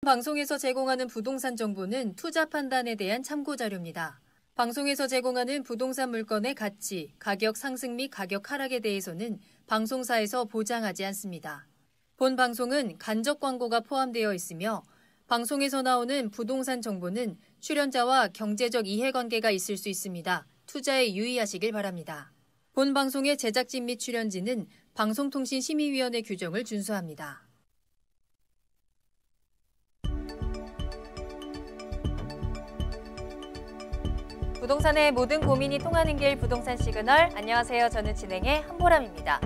방송에서 제공하는 부동산 정보는 투자 판단에 대한 참고 자료입니다. 방송에서 제공하는 부동산 물건의 가치, 가격 상승 및 가격 하락에 대해서는 방송사에서 보장하지 않습니다. 본 방송은 간접 광고가 포함되어 있으며 방송에서 나오는 부동산 정보는 출연자와 경제적 이해관계가 있을 수 있습니다. 투자에 유의하시길 바랍니다. 본 방송의 제작진 및 출연진은 방송통신심의위원회 규정을 준수합니다. 부동산의 모든 고민이 통하는 길 부동산 시그널. 안녕하세요. 저는 진행의 한보람입니다.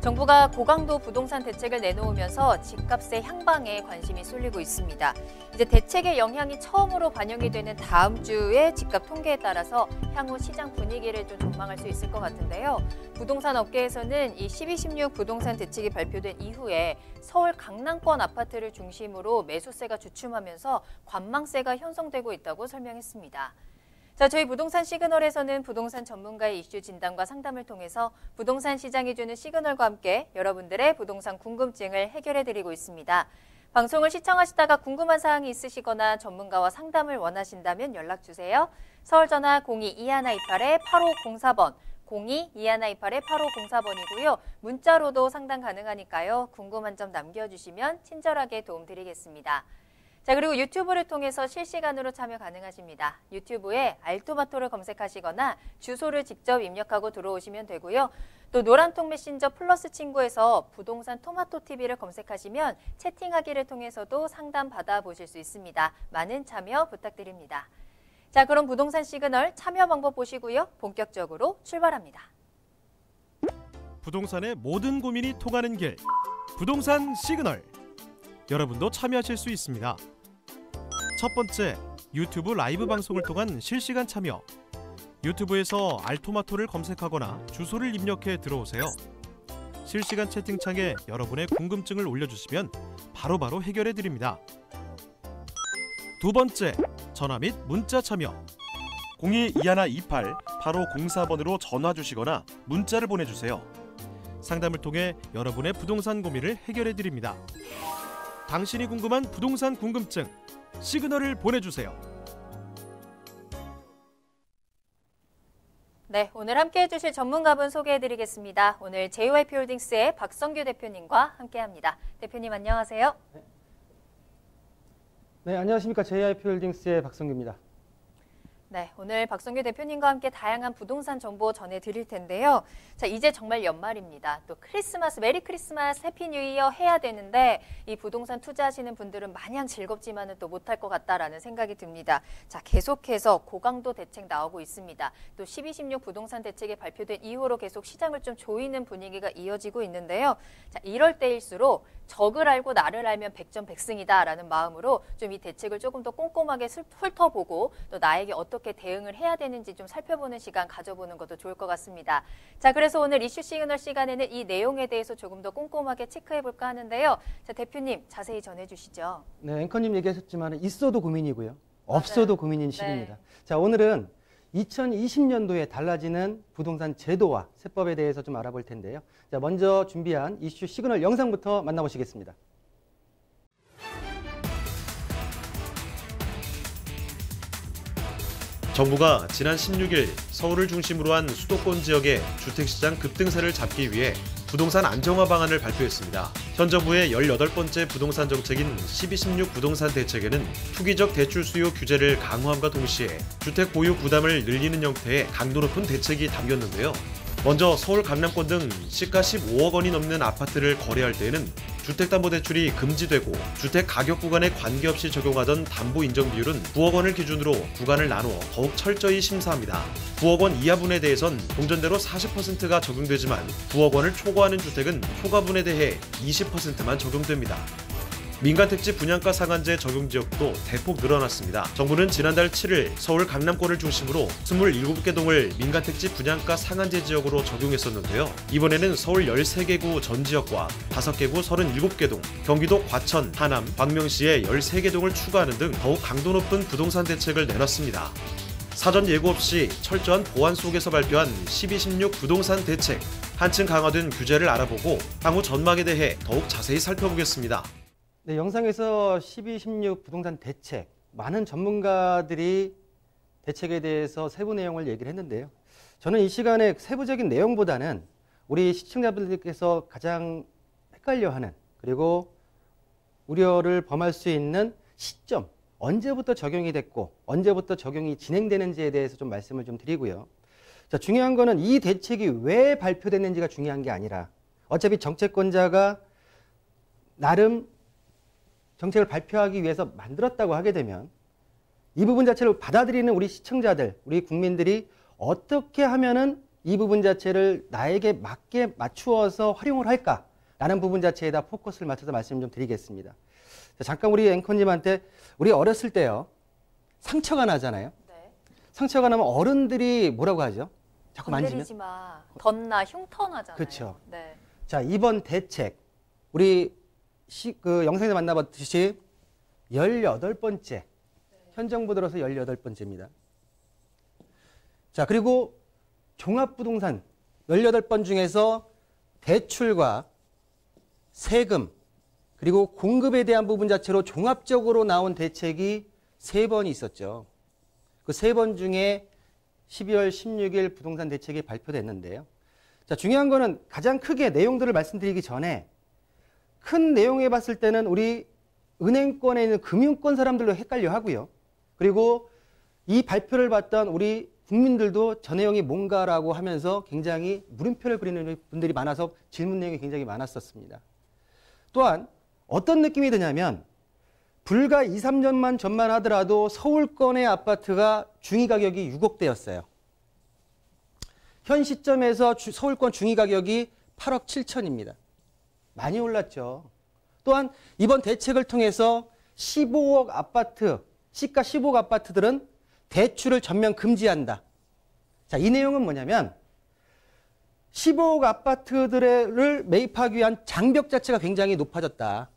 정부가 고강도 부동산 대책을 내놓으면서 집값의 향방에 관심이 쏠리고 있습니다. 이제 대책의 영향이 처음으로 반영이 되는 다음 주에 집값 통계에 따라서 향후 시장 분위기를 좀 전망할 수 있을 것 같은데요. 부동산 업계에서는 이 12.16 부동산 대책이 발표된 이후에 서울 강남권 아파트를 중심으로 매수세가 주춤하면서 관망세가 형성되고 있다고 설명했습니다. 자, 저희 부동산 시그널에서는 부동산 전문가의 이슈 진단과 상담을 통해서 부동산 시장이 주는 시그널과 함께 여러분들의 부동산 궁금증을 해결해드리고 있습니다. 방송을 시청하시다가 궁금한 사항이 있으시거나 전문가와 상담을 원하신다면 연락주세요. 서울 전화 02-2128-8504번, 02-2128-8504번이고요. 문자로도 상담 가능하니까요. 궁금한 점 남겨주시면 친절하게 도움드리겠습니다. 자, 그리고 유튜브를 통해서 실시간으로 참여 가능하십니다. 유튜브에 알토마토를 검색하시거나 주소를 직접 입력하고 들어오시면 되고요. 또 노란통 메신저 플러스 친구에서 부동산 토마토TV를 검색하시면 채팅하기를 통해서도 상담 받아보실 수 있습니다. 많은 참여 부탁드립니다. 자, 그럼 부동산 시그널 참여 방법 보시고요. 본격적으로 출발합니다. 부동산의 모든 고민이 통하는 길, 부동산 시그널. 여러분도 참여하실 수 있습니다. 첫 번째, 유튜브 라이브 방송을 통한 실시간 참여. 유튜브에서 알토마토를 검색하거나 주소를 입력해 들어오세요. 실시간 채팅창에 여러분의 궁금증을 올려주시면 바로바로 해결해 드립니다. 두 번째, 전화 및 문자 참여. 02-2128-8504번으로 전화 주시거나 문자를 보내주세요. 상담을 통해 여러분의 부동산 고민을 해결해 드립니다. 당신이 궁금한 부동산 궁금증, 시그널을 보내주세요. 네, 오늘 함께 해주실 전문가분 소개해드리겠습니다. 오늘 JYP홀딩스의 박성규 대표님과 함께합니다. 대표님 안녕하세요. 네, 안녕하십니까. JYP홀딩스의 박성규입니다. 네, 오늘 박성규 대표님과 함께 다양한 부동산 정보 전해드릴 텐데요. 자, 이제 정말 연말입니다. 또 크리스마스, 메리 크리스마스, 해피 뉴 이어 해야 되는데 이 부동산 투자하시는 분들은 마냥 즐겁지만은 또 못할 것 같다라는 생각이 듭니다. 자, 계속해서 고강도 대책 나오고 있습니다. 또 12.16 부동산 대책이 발표된 이후로 계속 시장을 좀 조이는 분위기가 이어지고 있는데요. 자, 이럴 때일수록 적을 알고 나를 알면 백전백승이다라는 마음으로 좀 이 대책을 조금 더 꼼꼼하게 훑어보고 또 나에게 어떻게 대응을 해야 되는지 좀 살펴보는 시간 가져보는 것도 좋을 것 같습니다. 자, 그래서 오늘 이슈 시그널 시간에는 이 내용에 대해서 조금 더 꼼꼼하게 체크해볼까 하는데요. 자, 대표님 자세히 전해주시죠. 네, 앵커님 얘기하셨지만 있어도 고민이고요. 없어도 맞아요. 고민인 시기입니다. 네. 자, 오늘은 2020년도에 달라지는 부동산 제도와 세법에 대해서 좀 알아볼 텐데요. 자, 먼저 준비한 이슈 시그널 영상부터 만나보시겠습니다. 정부가 지난 16일 서울을 중심으로 한 수도권 지역의 주택시장 급등세를 잡기 위해 부동산 안정화 방안을 발표했습니다. 현 정부의 18번째 부동산 정책인 12.16 부동산 대책에는 투기적 대출 수요 규제를 강화함과 동시에 주택 보유 부담을 늘리는 형태의 강도 높은 대책이 담겼는데요. 먼저 서울 강남권 등 시가 15억 원이 넘는 아파트를 거래할 때에는 주택담보대출이 금지되고 주택 가격 구간에 관계없이 적용하던 담보 인정 비율은 9억 원을 기준으로 구간을 나누어 더욱 철저히 심사합니다. 9억 원 이하분에 대해선 동전대로 40%가 적용되지만 9억 원을 초과하는 주택은 초과분에 대해 20%만 적용됩니다. 민간택지 분양가 상한제 적용 지역도 대폭 늘어났습니다. 정부는 지난달 7일 서울 강남권을 중심으로 27개 동을 민간택지 분양가 상한제 지역으로 적용했었는데요. 이번에는 서울 13개구 전 지역과 5개구 37개 동, 경기도 과천, 하남, 광명시에 13개 동을 추가하는 등 더욱 강도 높은 부동산 대책을 내놨습니다. 사전 예고 없이 철저한 보안 속에서 발표한 12.16 부동산 대책, 한층 강화된 규제를 알아보고 향후 전망에 대해 더욱 자세히 살펴보겠습니다. 네, 영상에서 12.16 부동산 대책, 많은 전문가들이 대책에 대해서 세부 내용을 얘기를 했는데요. 저는 이 시간에 세부적인 내용보다는 우리 시청자분들께서 가장 헷갈려하는, 그리고 우려를 범할 수 있는 시점, 언제부터 적용이 됐고 언제부터 적용이 진행되는지에 대해서 좀 말씀을 좀 드리고요. 자, 중요한 거는 이 대책이 왜 발표됐는지가 중요한 게 아니라, 어차피 정책권자가 나름 정책을 발표하기 위해서 만들었다고 하게 되면 이 부분 자체를 받아들이는 우리 시청자들, 우리 국민들이 어떻게 하면은 이 부분 자체를 나에게 맞게 맞추어서 활용을 할까라는 부분 자체에다 포커스를 맞춰서 말씀 좀 드리겠습니다. 자, 잠깐 우리 앵커님한테, 우리 어렸을 때요, 상처가 나잖아요. 네. 상처가 나면 어른들이 뭐라고 하죠? 자꾸 만지면? 건드리지 마. 덧나 흉터나잖아요. 그렇죠. 네. 자, 이번 대책, 우리 영상에서 만나봤듯이 18번째, 현 정부 들어서 18번째입니다. 자, 그리고 종합부동산 18번 중에서 대출과 세금, 그리고 공급에 대한 부분 자체로 종합적으로 나온 대책이 3번이 있었죠. 그 3번 중에 12월 16일 부동산 대책이 발표됐는데요. 자, 중요한 거는 가장 크게 내용들을 말씀드리기 전에 큰 내용에 봤을 때는 우리 은행권에 있는 금융권 사람들도 헷갈려 하고요. 그리고 이 발표를 봤던 우리 국민들도 저 내용이 뭔가라고 하면서 굉장히 물음표를 그리는 분들이 많아서 질문 내용이 굉장히 많았었습니다. 또한 어떤 느낌이 드냐면, 불과 2, 3년만 전만 하더라도 서울권의 아파트가 중위가격이 6억대였어요. 현 시점에서 서울권 중위가격이 8억 7천입니다. 많이 올랐죠. 또한 이번 대책을 통해서 15억 아파트, 시가 15억 아파트들은 대출을 전면 금지한다. 자, 이 내용은 뭐냐면 15억 아파트들을 매입하기 위한 장벽 자체가 굉장히 높아졌다.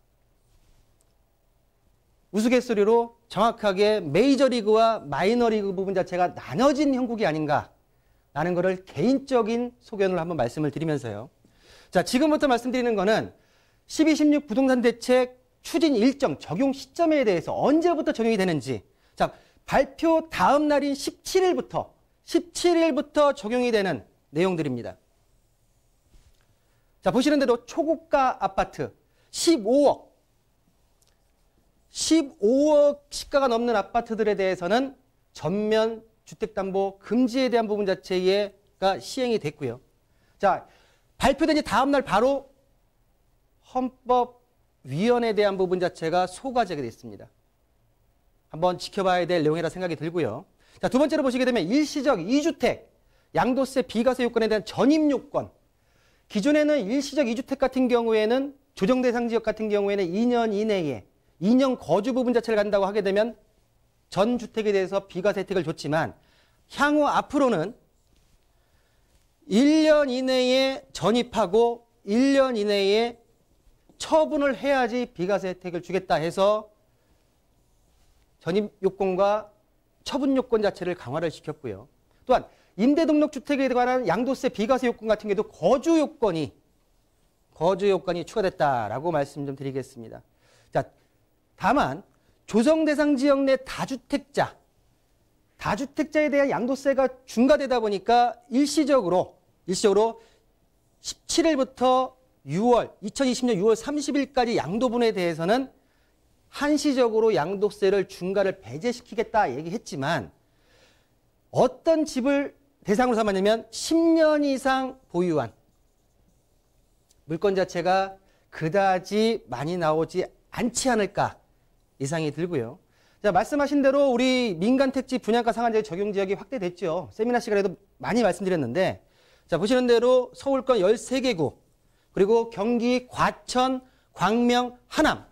우스갯소리로 정확하게 메이저리그와 마이너리그 부분 자체가 나눠진 형국이 아닌가라는 것을 개인적인 소견을 한번 말씀을 드리면서요. 자, 지금부터 말씀드리는 거는 12.16 부동산 대책 추진 일정, 적용 시점에 대해서 언제부터 적용이 되는지, 자, 발표 다음 날인 17일부터 적용이 되는 내용들입니다. 자, 보시는 대로 초고가 아파트 15억 시가가 넘는 아파트들에 대해서는 전면 주택담보 금지에 대한 부분 자체가 시행이 됐고요. 자, 발표된 지 다음 날 바로 헌법위원회에 대한 부분 자체가 소과제가 됐습니다. 한번 지켜봐야 될 내용이라 생각이 들고요. 자, 두 번째로 보시게 되면 일시적 2주택, 양도세 비과세 요건에 대한 전입 요건. 기존에는 일시적 2주택 같은 경우에는 조정 대상 지역 같은 경우에는 2년 이내에 2년 거주 부분 자체를 간다고 하게 되면 전 주택에 대해서 비과세 혜택을 줬지만, 향후 앞으로는 1년 이내에 전입하고 1년 이내에 처분을 해야지 비과세 혜택을 주겠다 해서 전입 요건과 처분 요건 자체를 강화를 시켰고요. 또한 임대등록주택에 관한 양도세 비과세 요건 같은 경우에도 거주 요건이 추가됐다라고 말씀 좀 드리겠습니다. 자, 다만 조정 대상 지역 내 다주택자에 대한 양도세가 중과되다 보니까 일시적으로 17일부터 2020년 6월 30일까지 양도분에 대해서는 한시적으로 양도세를 중과를 배제시키겠다 얘기했지만, 어떤 집을 대상으로 삼았냐면 10년 이상 보유한, 물건 자체가 그다지 많이 나오지 않지 않을까 예상이 들고요. 자, 말씀하신 대로 우리 민간택지 분양가 상한제 적용 지역이 확대됐죠. 세미나 시간에도 많이 말씀드렸는데, 자, 보시는 대로 서울권 13개구, 그리고 경기 과천, 광명, 하남,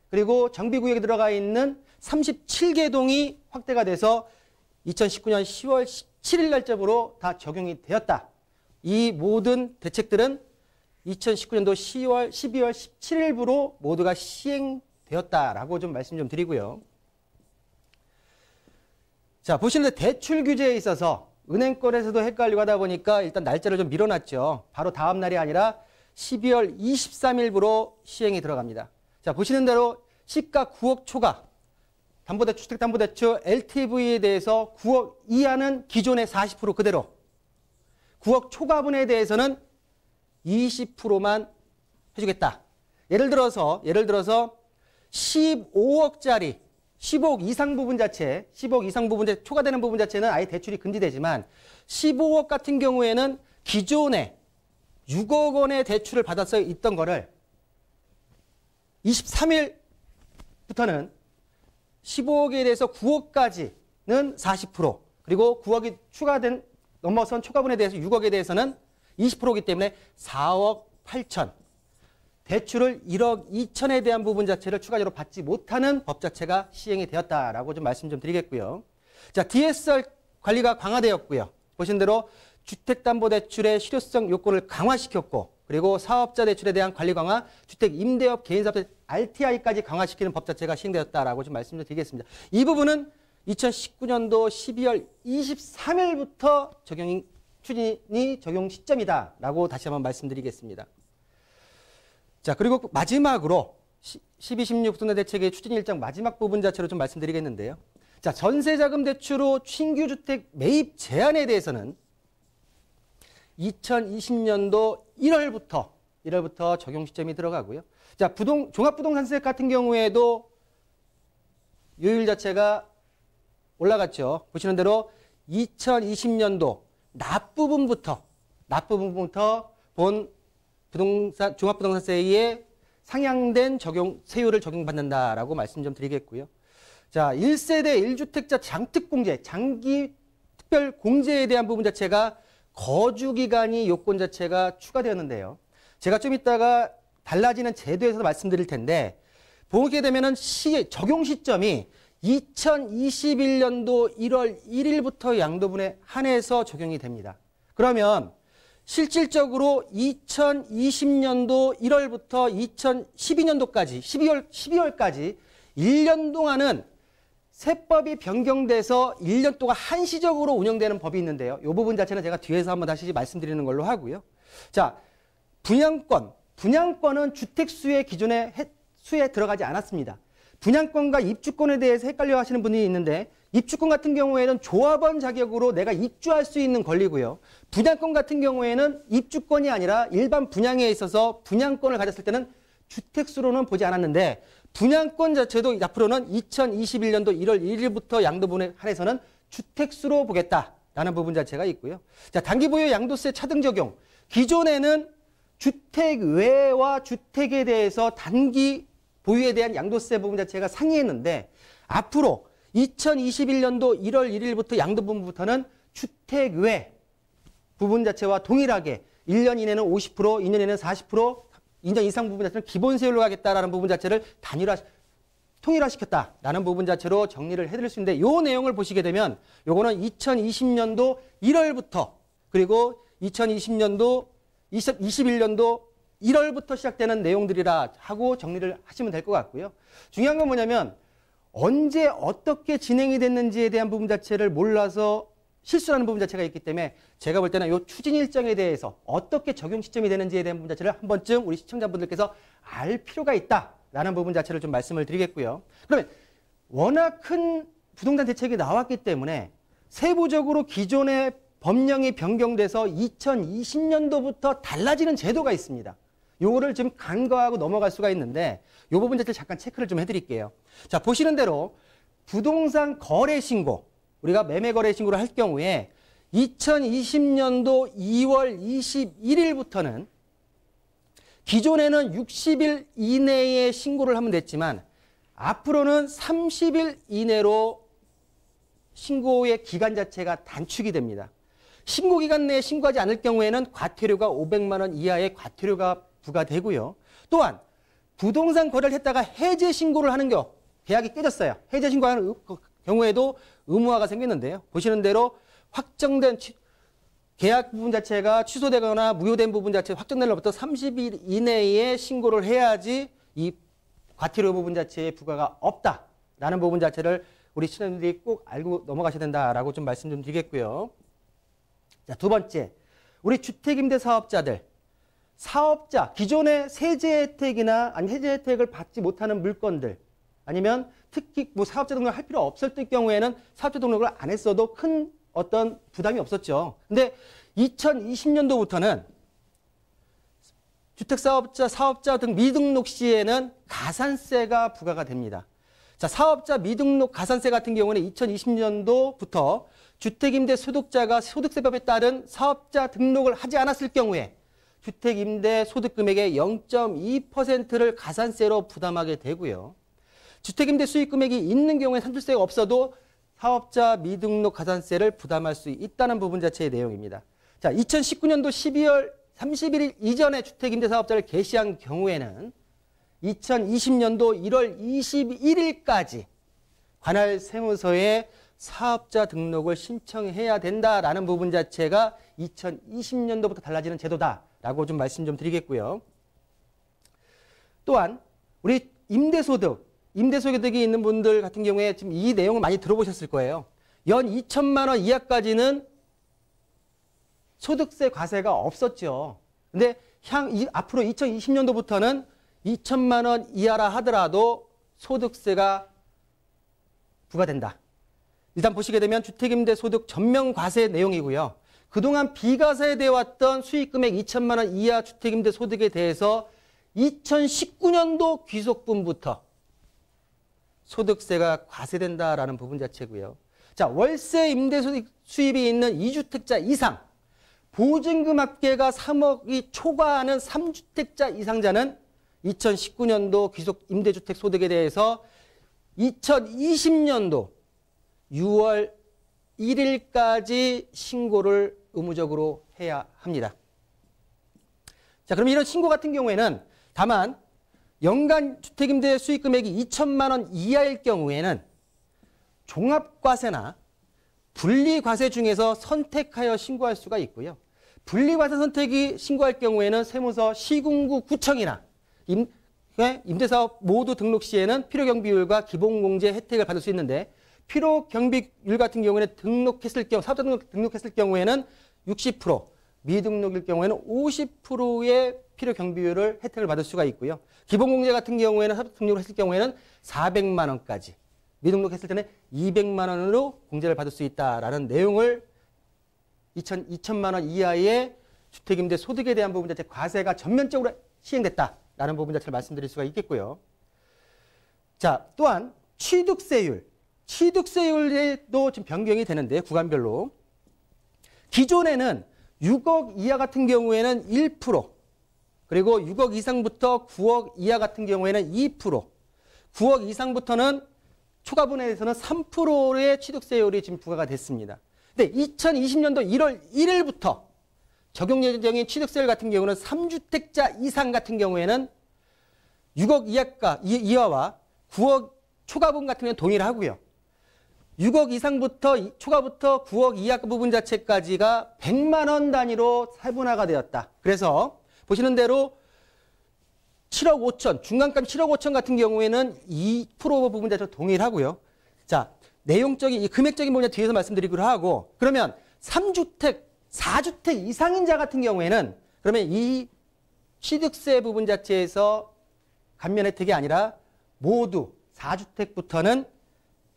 그리고 정비구역에 들어가 있는 37개 동이 확대가 돼서 2019년 10월 17일 날짜로 다 적용이 되었다. 이 모든 대책들은 2019년도 12월 17일부로 모두가 시행되었다라고 좀 말씀 좀 드리고요. 자, 보시는데 대출 규제에 있어서 은행권에서도 헷갈리고 하다 보니까 일단 날짜를 좀 밀어놨죠. 바로 다음 날이 아니라 12월 23일부로 시행이 들어갑니다. 자, 보시는 대로 시가 9억 초과 담보대출, 주택담보대출 LTV에 대해서 9억 이하는 기존의 40% 그대로, 9억 초과분에 대해서는 20%만 해주겠다. 예를 들어서 15억짜리 15억 이상 부분 자체, 15억 이상 부분 자체 초과되는 부분 자체는 아예 대출이 금지되지만 15억 같은 경우에는 기존에 6억 원의 대출을 받아서 있던 거를 23일부터는 15억에 대해서 9억까지는 40%, 그리고 9억이 추가된 넘어선 초과분에 대해서 6억에 대해서는 20%이기 때문에 4억 8천. 대출을 1억 2천에 대한 부분 자체를 추가적으로 받지 못하는 법 자체가 시행이 되었다라고 좀 말씀 좀 드리겠고요. 자, DSR 관리가 강화되었고요. 보신 대로 주택담보대출의 실효성 요건을 강화시켰고, 그리고 사업자 대출에 대한 관리 강화, 주택 임대업 개인사업 RTI까지 강화시키는 법 자체가 시행되었다라고 좀 말씀 좀 드리겠습니다. 이 부분은 2019년도 12월 23일부터 추진이 적용 시점이다라고 다시 한번 말씀드리겠습니다. 자, 그리고 마지막으로 1216 부동산 대책의 추진 일정 마지막 부분 자체로 좀 말씀드리겠는데요. 자, 전세자금 대출로 신규 주택 매입 제한에 대해서는 2020년도 1월부터 적용 시점이 들어가고요. 자, 종합부동산세 같은 경우에도 요율 자체가 올라갔죠. 보시는 대로 2020년도 납부분부터 본 종합부동산세에 상향된 세율을 적용받는다라고 말씀 좀 드리겠고요. 자, 1세대 1주택자 장특공제, 장기 특별공제에 대한 부분 자체가 거주기간이 요건 자체가 추가되었는데요. 제가 좀 이따가 달라지는 제도에서 말씀드릴 텐데, 보게 되면은 적용 시점이 2021년도 1월 1일부터 양도분에 한해서 적용이 됩니다. 그러면 실질적으로 2020년도 1월부터 2012년도까지 12월까지 1년 동안은 세법이 변경돼서 1년 동안 한시적으로 운영되는 법이 있는데요. 이 부분 자체는 제가 뒤에서 한번 다시 말씀드리는 걸로 하고요. 자, 분양권은 주택수의 기존의 수에 들어가지 않았습니다. 분양권과 입주권에 대해서 헷갈려 하시는 분이 있는데, 입주권 같은 경우에는 조합원 자격으로 내가 입주할 수 있는 권리고요. 분양권 같은 경우에는 입주권이 아니라 일반 분양에 있어서 분양권을 가졌을 때는 주택수로는 보지 않았는데, 분양권 자체도 앞으로는 2021년도 1월 1일부터 양도분에 한해서는 주택수로 보겠다라는 부분 자체가 있고요. 자, 단기보유 양도세 차등 적용. 기존에는 주택 외와 주택에 대해서 단기 보유에 대한 양도세 부분 자체가 상이했는데, 앞으로 2021년도 1월 1일부터 양도분부터는 주택 외 부분 자체와 동일하게 1년 이내는 50%, 2년 이내는 40%, 2년 이상 부분 자체는 기본세율로 하겠다라는 부분 자체를 통일화시켰다라는 부분 자체로 정리를 해드릴 수 있는데, 이 내용을 보시게 되면 요거는 2020년도 1월부터 그리고 2021년도 1월부터 시작되는 내용들이라 하고 정리를 하시면 될 것 같고요. 중요한 건 뭐냐면, 언제 어떻게 진행이 됐는지에 대한 부분 자체를 몰라서 실수라는 부분 자체가 있기 때문에, 제가 볼 때는 이 추진 일정에 대해서 어떻게 적용 시점이 되는지에 대한 부분 자체를 한 번쯤 우리 시청자분들께서 알 필요가 있다라는 부분 자체를 좀 말씀을 드리겠고요. 그러면 워낙 큰 부동산 대책이 나왔기 때문에 세부적으로 기존의 법령이 변경돼서 2020년도부터 달라지는 제도가 있습니다. 요거를 지금 간과하고 넘어갈 수가 있는데, 요 부분 자체를 잠깐 체크를 좀 해드릴게요. 자, 보시는 대로 부동산 거래 신고, 우리가 매매 거래 신고를 할 경우에 2020년도 2월 21일부터는 기존에는 60일 이내에 신고를 하면 됐지만, 앞으로는 30일 이내로 신고의 기간 자체가 단축이 됩니다. 신고기간 내에 신고하지 않을 경우에는 과태료가 500만 원 이하의 과태료가 부과되고요. 또한 부동산 거래를 했다가 해제 신고를 하는 경우, 계약이 깨졌어요. 해제 신고하는 경우에도 의무화가 생기는데요. 보시는 대로 확정된 계약 부분 자체가 취소되거나 무효된 부분 자체 확정된 날부터 30일 이내에 신고를 해야지 이 과태료 부분 자체에 부과가 없다라는 부분 자체를 우리 시청자들이 꼭 알고 넘어가셔야 된다라고 좀 말씀 좀 드리겠고요. 자, 두 번째, 우리 주택임대사업자들, 기존의 세제 혜택이나 아니 해제 혜택을 받지 못하는 물건들, 아니면 특히 뭐 사업자 등록을 할 필요 없었을 경우에는 사업자 등록을 안 했어도 큰 어떤 부담이 없었죠. 근데 2020년도부터는 사업자 등 미등록 시에는 가산세가 부과가 됩니다. 자, 사업자 미등록 가산세 같은 경우는 2020년도부터 주택임대 소득자가 소득세법에 따른 사업자 등록을 하지 않았을 경우에 주택임대 소득금액의 0.2%를 가산세로 부담하게 되고요. 주택임대 수익금액이 있는 경우에 상속세가 없어도 사업자 미등록 가산세를 부담할 수 있다는 부분 자체의 내용입니다. 자, 2019년도 12월 31일 이전에 주택임대 사업자를 개시한 경우에는 2020년도 1월 21일까지 관할 세무서에 사업자 등록을 신청해야 된다라는 부분 자체가 2020년도부터 달라지는 제도다라고 좀 말씀 좀 드리겠고요. 또한 우리 임대소득이 있는 분들 같은 경우에 지금 이 내용을 많이 들어보셨을 거예요. 연 2천만 원 이하까지는 소득세 과세가 없었죠. 근데 앞으로 2020년도부터는 2천만 원 이하라 하더라도 소득세가 부과된다. 일단 보시게 되면 주택임대 소득 전면 과세 내용이고요. 그동안 비과세되어 왔던 수익금액 2천만 원 이하 주택임대 소득에 대해서 2019년도 귀속분부터 소득세가 과세된다라는 부분 자체고요. 자, 월세 임대 수입이 있는 2주택자 이상, 보증금 합계가 3억이 초과하는 3주택자 이상자는 2019년도 귀속 임대주택 소득에 대해서 2020년도 6월 1일까지 신고를 의무적으로 해야 합니다. 자, 그럼 이런 신고 같은 경우에는 다만 연간 주택임대 수익금액이 2천만 원 이하일 경우에는 종합과세나 분리과세 중에서 선택하여 신고할 수가 있고요. 분리과세 선택이 신고할 경우에는 세무서 시군구 구청이나 임대사업 모두 등록 시에는 필요경비율과 기본공제 혜택을 받을 수 있는데 필요경비율 같은 경우에는 사업자 등록했을 경우에는 60%, 미등록일 경우에는 50%의 필요경비율을 혜택을 받을 수가 있고요. 기본공제 같은 경우에는 사업자 등록을 했을 경우에는 400만 원까지, 미등록했을 때는 200만 원으로 공제를 받을 수 있다라는 내용을 2천만 원 이하의 주택임대 소득에 대한 부분 자체 과세가 전면적으로 시행됐다라는 부분 자체를 말씀드릴 수가 있겠고요. 자, 또한 취득세율에도 좀 변경이 되는데 구간별로 기존에는 6억 이하 같은 경우에는 1%, 그리고 6억 이상부터 9억 이하 같은 경우에는 2%, 9억 이상부터는 초과분에 대해서는 3%의 취득세율이 지금 부과가 됐습니다. 근데 2020년도 1월 1일부터 적용 예정인 취득세율 같은 경우는 3주택자 이상 같은 경우에는 6억 이하와 9억 초과분 같은 경우는 동일을 하고요. 6억 이상부터 초과부터 9억 이하 부분 자체까지가 100만 원 단위로 세분화가 되었다. 그래서 보시는 대로 7억 5천, 중간값 7억 5천 같은 경우에는 2% 부분 자체로 동일하고요. 자, 내용적인, 이 금액적인 부분은 뒤에서 말씀드리기로 하고, 그러면 3주택, 4주택 이상인 자 같은 경우에는 그러면 이 취득세 부분 자체에서 감면 혜택이 아니라 모두 4주택부터는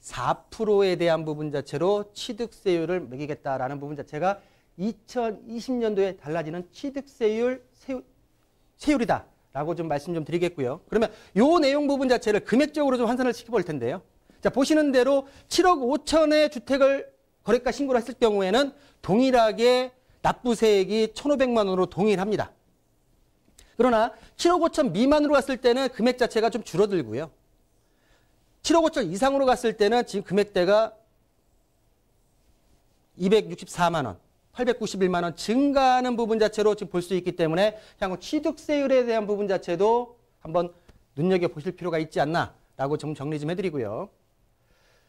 4%에 대한 부분 자체로 취득세율을 매기겠다라는 부분 자체가 2020년도에 달라지는 취득세율 세율이다라고 좀 말씀 좀 드리겠고요. 그러면 요 내용 부분 자체를 금액적으로 좀 환산을 시켜볼 텐데요. 자, 보시는 대로 7억 5천의 주택을 거래가 신고를 했을 경우에는 동일하게 납부세액이 1,500만 원으로 동일합니다. 그러나 7억 5천 미만으로 갔을 때는 금액 자체가 좀 줄어들고요. 7억 5천 이상으로 갔을 때는 지금 금액대가 264만 원, 891만 원 증가하는 부분 자체로 지금 볼 수 있기 때문에 향후 취득세율에 대한 부분 자체도 한번 눈여겨보실 필요가 있지 않나라고 좀 정리 좀 해드리고요.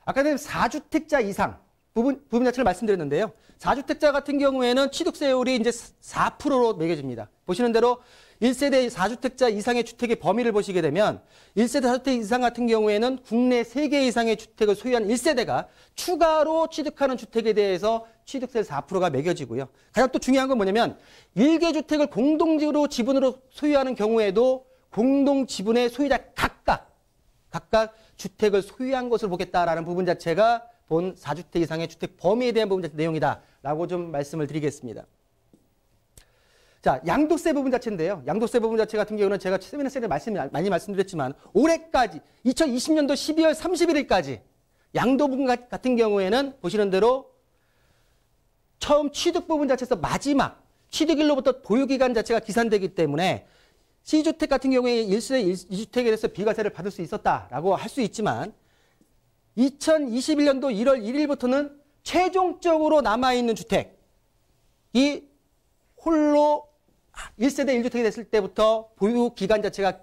아까 4주택자 이상 부분 자체를 말씀드렸는데요. 4주택자 같은 경우에는 취득세율이 이제 4%로 매겨집니다. 보시는 대로 1세대 4주택자 이상의 주택의 범위를 보시게 되면 1세대 4주택 이상 같은 경우에는 국내 3개 이상의 주택을 소유한 1세대가 추가로 취득하는 주택에 대해서 취득세 4%가 매겨지고요. 가장 또 중요한 건 뭐냐면 1개 주택을 공동지분으로 소유하는 경우에도 공동지분의 소유자 각각 각각 주택을 소유한 것을 보겠다라는 부분 자체가 본 4주택 이상의 주택 범위에 대한 부분 자체 내용이다라고 좀 말씀을 드리겠습니다. 자, 양도세 부분 자체인데요. 양도세 부분 자체 같은 경우는 제가 세미나에 많이 말씀드렸지만 올해까지 2020년도 12월 31일까지 양도분 같은 경우에는 보시는 대로 처음 취득 부분 자체에서 마지막 취득일로부터 보유기간 자체가 기산되기 때문에 C주택 같은 경우에 1세대 2주택에 대해서 비과세를 받을 수 있었다라고 할 수 있지만 2021년도 1월 1일부터는 최종적으로 남아있는 주택이 홀로 1세대 1주택이 됐을 때부터 보유기간 자체가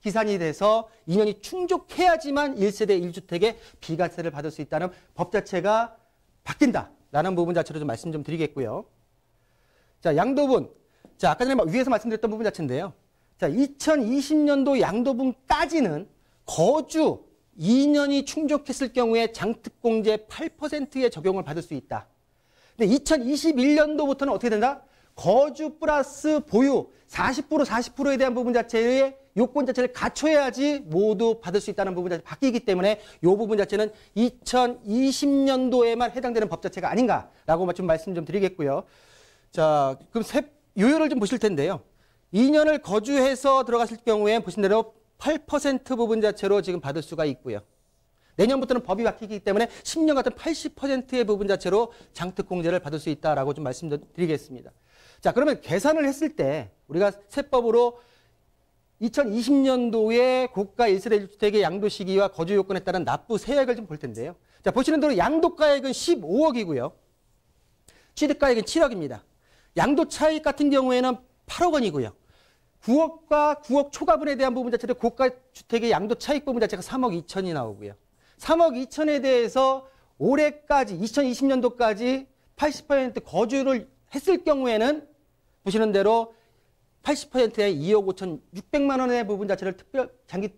기산이 돼서 2년이 충족해야지만 1세대 1주택에 비과세를 받을 수 있다는 법 자체가 바뀐다라는 부분 자체로 좀 말씀 좀 드리겠고요. 자, 양도분. 자, 아까 전에 위에서 말씀드렸던 부분 자체인데요. 자, 2020년도 양도분까지는 거주 2년이 충족했을 경우에 장특공제 8%의 적용을 받을 수 있다. 근데 2021년도부터는 어떻게 된다? 거주 플러스 보유 40%에 대한 부분 자체의 요건 자체를 갖춰야지 모두 받을 수 있다는 부분 자체가 바뀌기 때문에 이 부분 자체는 2020년도에만 해당되는 법 자체가 아닌가라고 좀 말씀 좀 드리겠고요. 자, 그럼 요율을 좀 보실 텐데요. 2년을 거주해서 들어갔을 경우에 보신 대로 8% 부분 자체로 지금 받을 수가 있고요. 내년부터는 법이 바뀌기 때문에 10년 같은 80%의 부분 자체로 장특공제를 받을 수 있다라고 좀 말씀드리겠습니다. 자, 그러면 계산을 했을 때 우리가 세법으로 2020년도에 고가 1세대 1주택의 양도 시기와 거주 요건에 따른 납부 세액을 좀 볼 텐데요. 자, 보시는 대로 양도가액은 15억이고요. 취득가액은 7억입니다. 양도 차익 같은 경우에는 8억 원이고요. 9억과 9억 초과분에 대한 부분 자체로 고가 주택의 양도 차익 부분 자체가 3억 2천이 나오고요. 3억 2천에 대해서 올해까지 2020년도까지 80% 거주를 했을 경우에는 보시는 대로 80%의 2억 5천 6백만 원의 부분 자체를 특별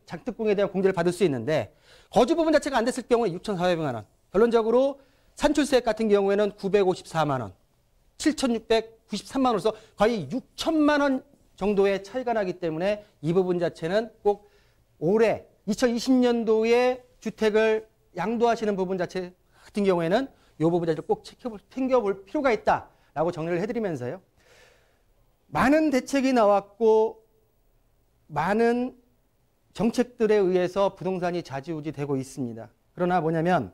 장특공에 대한 공제를 받을 수 있는데 거주 부분 자체가 안 됐을 경우에 6,400만 원. 결론적으로 산출세 같은 경우에는 954만 원, 7,693만 원으로서 거의 6천만 원 정도의 차이가 나기 때문에 이 부분 자체는 꼭 올해 2020년도에 주택을 양도하시는 부분 자체 같은 경우에는 이 부분 자체를 꼭 챙겨볼 필요가 있다라고 정리를 해드리면서요. 많은 대책이 나왔고 많은 정책들에 의해서 부동산이 좌지우지되고 있습니다. 그러나 뭐냐면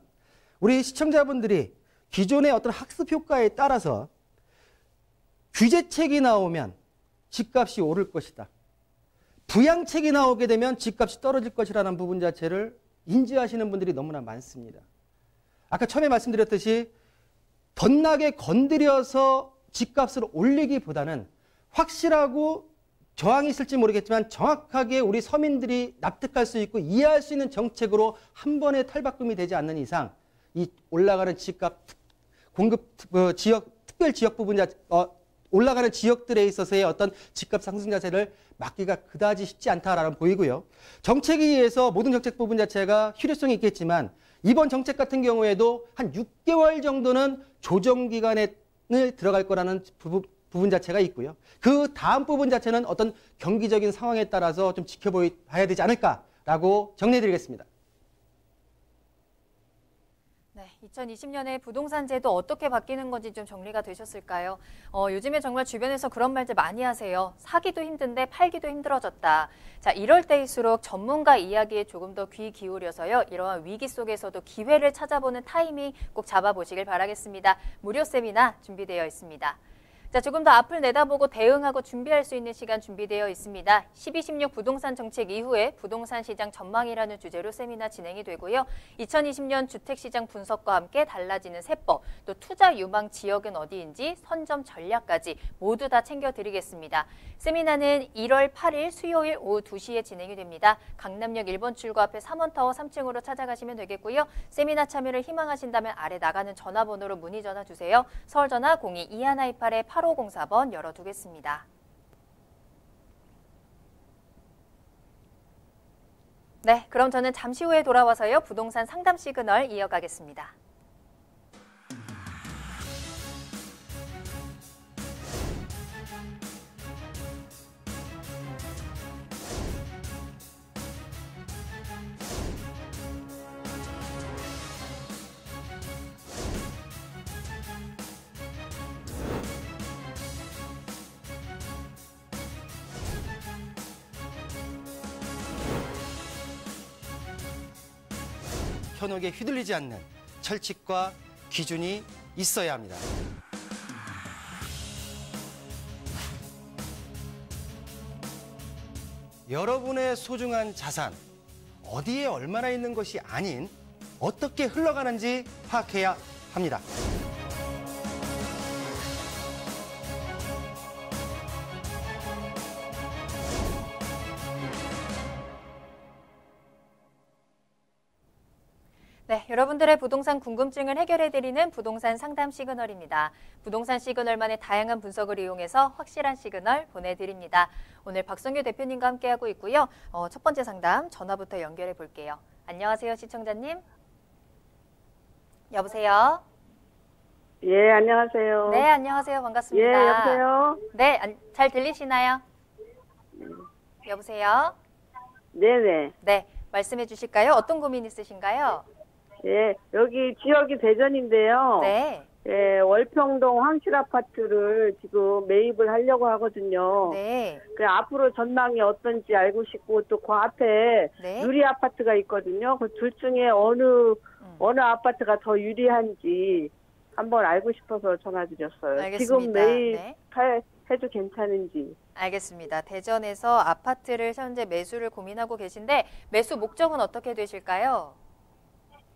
우리 시청자분들이 기존의 어떤 학습 효과에 따라서 규제책이 나오면 집값이 오를 것이다. 부양책이 나오게 되면 집값이 떨어질 것이라는 부분 자체를 인지하시는 분들이 너무나 많습니다. 아까 처음에 말씀드렸듯이 덧나게 건드려서 집값을 올리기보다는 확실하고 저항이 있을지 모르겠지만 정확하게 우리 서민들이 납득할 수 있고 이해할 수 있는 정책으로 한 번에 탈바꿈이 되지 않는 이상 이 올라가는 집값 공급 지역 특별 지역 부분 올라가는 지역들에 있어서의 어떤 집값 상승 자세를 막기가 그다지 쉽지 않다라는 보이고요. 정책에 의해서 모든 정책 부분 자체가 실효성이 있겠지만 이번 정책 같은 경우에도 한 6개월 정도는 조정 기간에 들어갈 거라는 부분 자체가 있고요. 그 다음 부분 자체는 어떤 경기적인 상황에 따라서 좀 지켜봐야 되지 않을까라고 정리해드리겠습니다. 네, 2020년에 부동산 제도 어떻게 바뀌는 건지 좀 정리가 되셨을까요? 요즘에 정말 주변에서 그런 말들 많이 하세요. 사기도 힘든데 팔기도 힘들어졌다. 자, 이럴 때일수록 전문가 이야기에 조금 더 귀 기울여서요. 이러한 위기 속에서도 기회를 찾아보는 타이밍 꼭 잡아보시길 바라겠습니다. 무료 세미나 준비되어 있습니다. 자, 조금 더 앞을 내다보고 대응하고 준비할 수 있는 시간 준비되어 있습니다. 12.16 부동산 정책 이후에 부동산 시장 전망이라는 주제로 세미나 진행이 되고요. 2020년 주택시장 분석과 함께 달라지는 세법, 또 투자 유망 지역은 어디인지 선점 전략까지 모두 다 챙겨드리겠습니다. 세미나는 1월 8일 수요일 오후 2시에 진행이 됩니다. 강남역 1번 출구 앞에 3원타워 3층으로 찾아가시면 되겠고요. 세미나 참여를 희망하신다면 아래 나가는 전화번호로 문의 전화 주세요. 서울전화 02-2128-8504번 열어두겠습니다. 네, 그럼 저는 잠시 후에 돌아와서요. 부동산 상담 시그널 이어가겠습니다. 현혹에 휘둘리지 않는 철칙과 기준이 있어야 합니다. 여러분의 소중한 자산, 어디에 얼마나 있는 것이 아닌 어떻게 흘러가는지 파악해야 합니다. 네, 여러분들의 부동산 궁금증을 해결해드리는 부동산 상담 시그널입니다. 부동산 시그널만의 다양한 분석을 이용해서 확실한 시그널 보내드립니다. 오늘 박성규 대표님과 함께하고 있고요. 첫 번째 상담 전화부터 연결해 볼게요. 안녕하세요, 시청자님. 여보세요? 예, 안녕하세요. 네, 안녕하세요. 반갑습니다. 예, 여보세요? 네, 잘 들리시나요? 여보세요? 네네. 네, 말씀해 주실까요? 어떤 고민 있으신가요? 예, 여기 지역이 대전인데요. 네. 예, 월평동 황실아파트를 지금 매입을 하려고 하거든요. 네. 그 앞으로 전망이 어떤지 알고 싶고 또 그 앞에 네. 유리 아파트가 있거든요. 그 둘 중에 어느 아파트가 더 유리한지 한번 알고 싶어서 전화드렸어요. 알겠습니다. 지금 네. 매입해도 괜찮은지. 알겠습니다. 대전에서 아파트를 현재 매수를 고민하고 계신데 매수 목적은 어떻게 되실까요?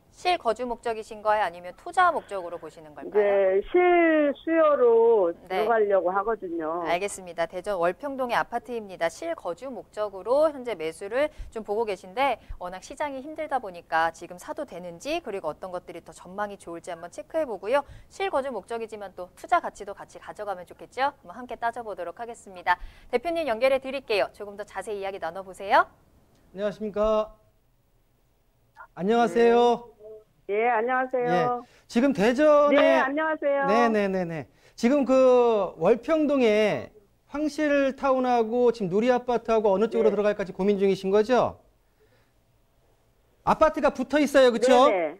실거주 목적이신가요? 아니면 투자 목적으로 보시는 걸까요? 네, 실수요로 네. 들어가려고 하거든요. 알겠습니다. 대전 월평동의 아파트입니다. 실거주 목적으로 현재 매수를 좀 보고 계신데 워낙 시장이 힘들다 보니까 지금 사도 되는지 그리고 어떤 것들이 더 전망이 좋을지 한번 체크해 보고요. 실거주 목적이지만 또 투자 가치도 같이 가져가면 좋겠죠? 한번 함께 따져보도록 하겠습니다. 대표님 연결해 드릴게요. 조금 더 자세히 이야기 나눠보세요. 안녕하십니까? 안녕하세요. 예, 안녕하세요. 예, 지금 대전에 네, 안녕하세요. 네네네네. 지금 그 월평동에 황실타운하고 지금 누리아파트하고 어느 쪽으로 네. 들어갈까 지금 고민 중이신 거죠? 아파트가 붙어 있어요, 그렇죠? 네,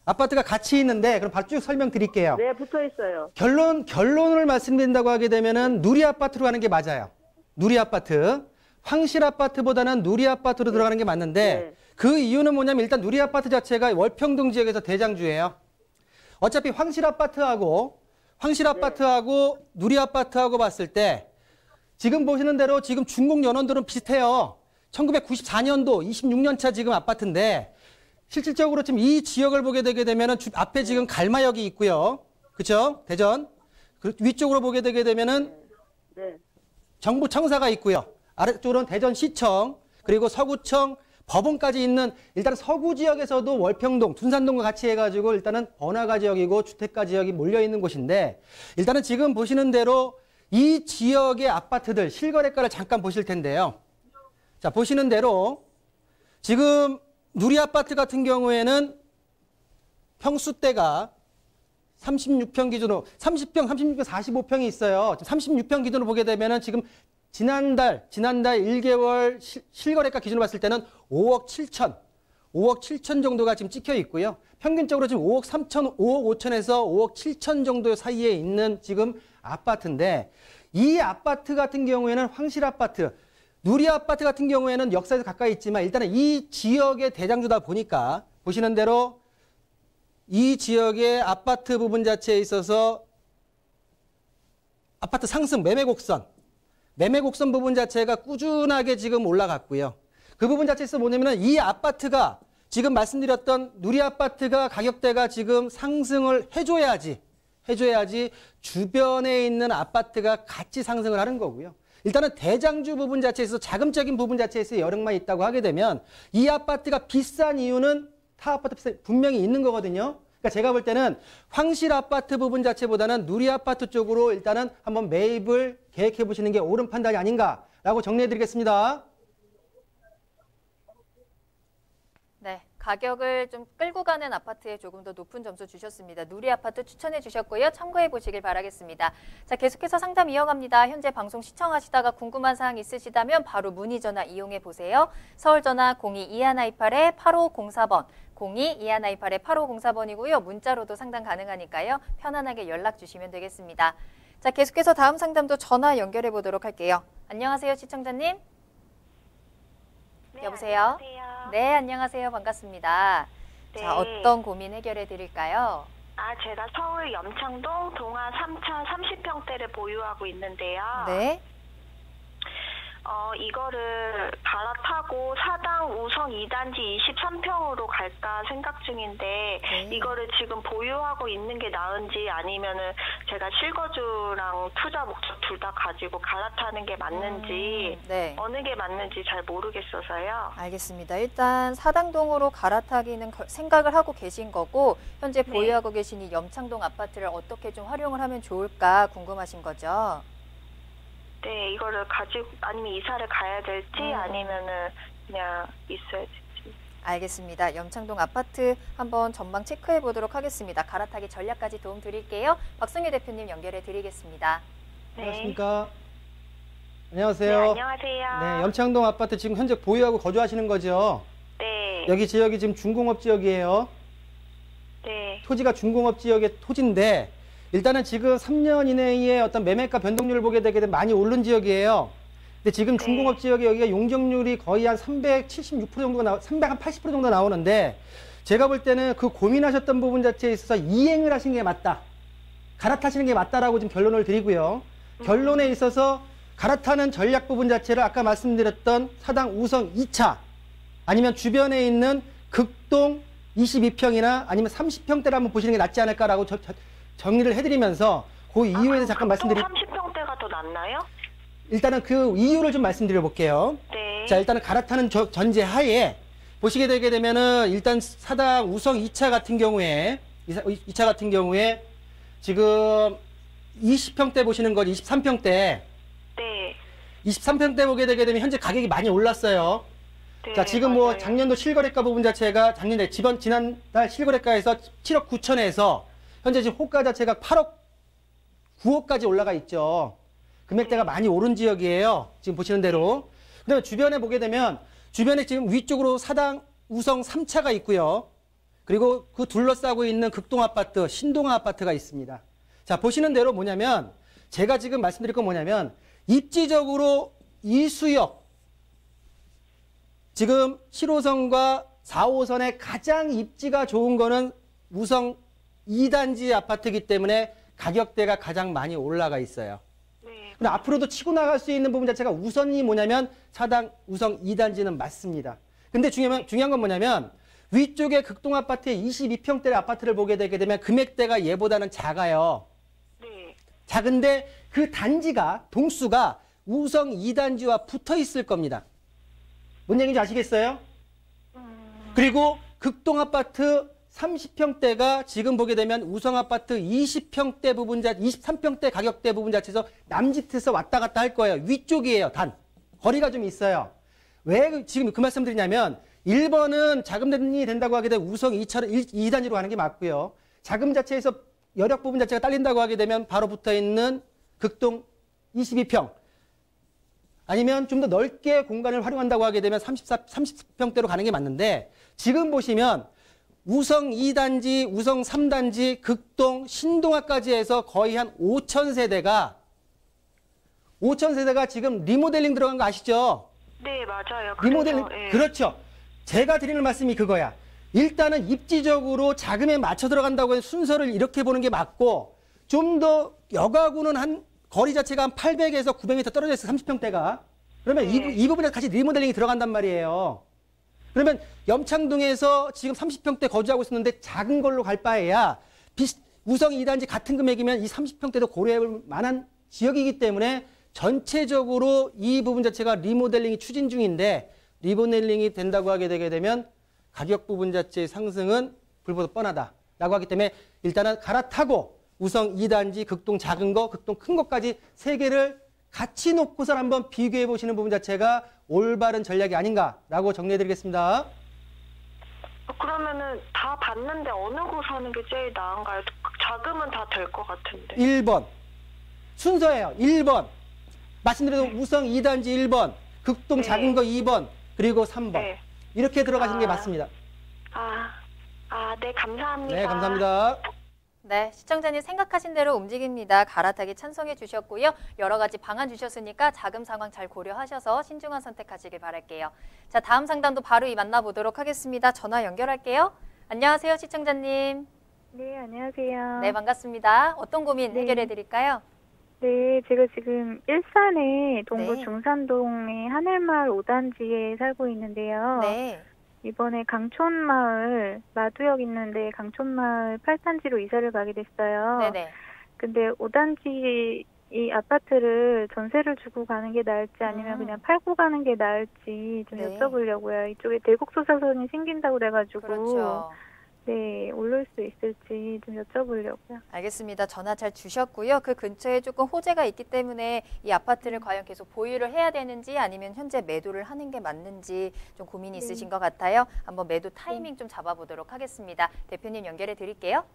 아파트가 같이 있는데 그럼 쭉 설명드릴게요. 네, 붙어 있어요. 결론을 말씀드린다고 하게 되면은 누리아파트로 가는 게 맞아요. 누리아파트. 황실아파트보다는 누리아파트로 들어가는 게 맞는데 네. 그 이유는 뭐냐면 일단 누리아파트 자체가 월평동 지역에서 대장주예요. 어차피 황실아파트하고 누리아파트하고 봤을 때 지금 보시는 대로 지금 준공 연원들은 비슷해요. 1994년도 26년 차 지금 아파트인데 실질적으로 지금 이 지역을 보게 되게 되면은 앞에 지금 갈마역이 있고요. 그렇죠? 대전. 위쪽으로 보게 되게 되면은 네. 정부 청사가 있고요. 아래쪽으로는 대전시청, 그리고 서구청, 법원까지 있는 일단 서구 지역에서도 월평동, 둔산동과 같이 해가지고 일단은 번화가 지역이고 주택가 지역이 몰려있는 곳인데 일단은 지금 보시는 대로 이 지역의 아파트들 실거래가를 잠깐 보실 텐데요. 자, 보시는 대로 지금 누리아파트 같은 경우에는 평수대가 36평 기준으로 30평, 36평, 45평이 있어요. 36평 기준으로 보게 되면은 지금 지난달 1개월 실거래가 기준으로 봤을 때는 5억 7천 정도가 지금 찍혀 있고요. 평균적으로 지금 5억 5천에서 5억 7천 정도 사이에 있는 지금 아파트인데 이 아파트 같은 경우에는 황실아파트, 누리아파트 같은 경우에는 역사에서 가까이 있지만 일단은 이 지역의 대장주다 보니까 보시는 대로 이 지역의 아파트 부분 자체에 있어서 아파트 상승 매매 곡선 부분 자체가 꾸준하게 지금 올라갔고요. 그 부분 자체에서 뭐냐면은 이 아파트가 지금 말씀드렸던 누리아파트가 가격대가 지금 상승을 해줘야지 주변에 있는 아파트가 같이 상승을 하는 거고요. 일단은 대장주 부분 자체에서 자금적인 부분 자체에서 여력만 있다고 하게 되면 이 아파트가 비싼 이유는 타 아파트 분명히 있는 거거든요. 그러니까 제가 볼 때는 황실 아파트 부분 자체보다는 누리 아파트 쪽으로 일단은 한번 매입을 계획해 보시는 게 옳은 판단이 아닌가라고 정리해 드리겠습니다. 네, 가격을 좀 끌고 가는 아파트에 조금 더 높은 점수 주셨습니다. 누리 아파트 추천해 주셨고요. 참고해 보시길 바라겠습니다. 자, 계속해서 상담 이어갑니다. 현재 방송 시청하시다가 궁금한 사항 있으시다면 바로 문의 전화 이용해 보세요. 서울 전화 02-2128-8504번, 02-2128-8504번이고요. 문자로도 상담 가능하니까요. 편안하게 연락 주시면 되겠습니다. 자, 계속해서 다음 상담도 전화 연결해 보도록 할게요. 안녕하세요, 시청자님. 네, 여보세요? 안녕하세요. 네, 안녕하세요. 반갑습니다. 자, 네. 어떤 고민 해결해 드릴까요? 제가 서울 염창동 동화 3차 30평대를 보유하고 있는데요. 네. 이거를 갈아타고 사당 우성 2단지 23평으로 갈까 생각 중인데 네. 이거를 지금 보유하고 있는 게 나은지 아니면은 제가 실거주랑 투자 목적 둘 다 가지고 갈아타는 게 맞는지 네. 어느 게 맞는지 잘 모르겠어서요. 알겠습니다. 일단 사당동으로 갈아타기는 생각을 하고 계신 거고 현재 네. 보유하고 계신 이 염창동 아파트를 어떻게 좀 활용을 하면 좋을까 궁금하신 거죠? 네, 이거를 가지고 아니면 이사를 가야 될지 아니면은 그냥 있어야 될지. 알겠습니다. 염창동 아파트 한번 전방 체크해 보도록 하겠습니다. 갈아타기 전략까지 도움 드릴게요. 박승희 대표님 연결해 드리겠습니다. 네. 안녕하십니까? 네, 안녕하세요. 안녕하세요. 네, 염창동 아파트 지금 현재 보유하고 거주하시는 거죠? 네. 여기 지역이 지금 중공업 지역이에요. 네. 토지가 중공업 지역의 토지인데 일단은 지금 3년 이내에 어떤 매매가 변동률을 보게 되게 되면 많이 오른 지역이에요. 근데 지금 네. 중공업 지역에 여기가 용적률이 거의 한 376% 정도가 380% 정도 나오는데 제가 볼 때는 그 고민하셨던 부분 자체에 있어서 이행을 하신 게 맞다. 갈아타시는 게 맞다라고 지금 결론을 드리고요. 결론에 있어서 갈아타는 전략 부분 자체를 아까 말씀드렸던 사당 우성 2차 아니면 주변에 있는 극동 22평이나 아니면 30평대를 한번 보시는 게 낫지 않을까라고 정리를 해드리면서 그 이유에서 잠깐 말씀드릴 30평대가 더 낫나요? 일단은 그 이유를 좀 말씀드려 볼게요. 네. 자, 일단은 갈아타는 전제 하에 보시게 되게 되면은 일단 사당 우성 2차 같은 경우에 2차 같은 경우에 지금 20평대 보시는 거지 23평대 네. 23평대 보게 되게 되면 현재 가격이 많이 올랐어요. 네. 자, 지금 뭐 맞아요. 작년도 실거래가 부분 자체가 지난달 실거래가에서 7억 9천에서 현재 지금 호가 자체가 8억 9억까지 올라가 있죠. 금액대가 많이 오른 지역이에요. 지금 보시는 대로. 그다음에 주변에 보게 되면 주변에 지금 위쪽으로 사당 우성 3차가 있고요. 그리고 그 둘러싸고 있는 극동 아파트, 신동아 아파트가 있습니다. 자, 보시는 대로 뭐냐면 제가 지금 말씀드릴 건 뭐냐면 입지적으로 이수역 지금 7호선과 4호선의 가장 입지가 좋은 거는 우성 2단지 아파트이기 때문에 가격대가 가장 많이 올라가 있어요. 네. 근데 앞으로도 치고 나갈 수 있는 부분 자체가 우선이 뭐냐면 사당 우성 2단지는 맞습니다. 근데 중요한 건 뭐냐면 위쪽에 극동 아파트의 22평대 아파트를 보게 되게 되면 금액대가 얘보다는 작아요. 네. 작은데 그 단지가 동수가 우성 2단지와 붙어 있을 겁니다. 뭔 얘기인지 아시겠어요? 그리고 극동 아파트 30평대가 지금 보게 되면 우성 아파트 20평대 부분 23평대 가격대 부분 자체에서 남짓해서 왔다 갔다 할 거예요. 위쪽이에요. 단. 거리가 좀 있어요. 왜 지금 그 말씀 드리냐면 1번은 자금이 된다고 하게 되면 우성 2단지로 가는 게 맞고요. 자금 자체에서 여력 부분 자체가 딸린다고 하게 되면 바로 붙어 있는 극동 22평. 아니면 좀 더 넓게 공간을 활용한다고 하게 되면 30평대로 가는 게 맞는데 지금 보시면 우성 2단지, 우성 3단지, 극동, 신동아까지 해서 거의 한 5,000세대가 지금 리모델링 들어간 거 아시죠? 네, 맞아요. 리모델링, 그래서, 예. 그렇죠. 제가 드리는 말씀이 그거야. 일단은 입지적으로 자금에 맞춰 들어간다고 해서 순서를 이렇게 보는 게 맞고 좀 더 여가구는 한 거리 자체가 한 800에서 900m 떨어져 있어요. 30평대가. 그러면 네. 이 부분에 같이 리모델링이 들어간단 말이에요. 그러면 염창동에서 지금 30평대 거주하고 있었는데 작은 걸로 갈 바에야 우성 2단지 같은 금액이면 이 30평대도 고려해볼 만한 지역이기 때문에 전체적으로 이 부분 자체가 리모델링이 추진 중인데 리모델링이 된다고 하게 되게 되면 가격 부분 자체의 상승은 불보듯 뻔하다라고 하기 때문에 일단은 갈아타고 우성 2단지, 극동 작은 거, 극동 큰 것까지 세 개를 같이 놓고서 한번 비교해 보시는 부분 자체가 올바른 전략이 아닌가라고 정리해 드리겠습니다. 그러면은 다 봤는데 어느 곳 사는 게 제일 나은가요? 자금은 다 될 것 같은데. 1번. 순서예요. 1번. 말씀드린 우성 2단지 1번, 극동 네. 작은 거 2번, 그리고 3번. 네. 이렇게 들어가시는 게 아. 맞습니다. 네, 감사합니다. 네, 감사합니다. 네, 시청자님 생각하신 대로 움직입니다. 갈아타기 찬성해 주셨고요. 여러 가지 방안 주셨으니까 자금 상황 잘 고려하셔서 신중한 선택하시길 바랄게요. 자, 다음 상담도 바로 만나보도록 하겠습니다. 전화 연결할게요. 안녕하세요, 시청자님. 네, 안녕하세요. 네, 반갑습니다. 어떤 고민 네. 해결해 드릴까요? 네, 제가 지금 일산의 동구 네. 중산동의 하늘마을 5단지에 살고 있는데요. 네. 이번에 강촌마을, 마두역 있는데 강촌마을 8단지로 이사를 가게 됐어요. 네네. 근데 5단지 이 아파트를 전세를 주고 가는 게 나을지 아니면 그냥 팔고 가는 게 나을지 좀 네. 여쭤보려고요. 이쪽에 대곡소사선이 생긴다고 그래가지고 그렇죠. 네, 올릴 수 있을지 좀 여쭤보려고요. 알겠습니다. 전화 잘 주셨고요. 그 근처에 조금 호재가 있기 때문에 이 아파트를 과연 계속 보유를 해야 되는지 아니면 현재 매도를 하는 게 맞는지 좀 고민이 네. 있으신 것 같아요. 한번 매도 타이밍 좀 잡아보도록 하겠습니다. 대표님 연결해 드릴게요.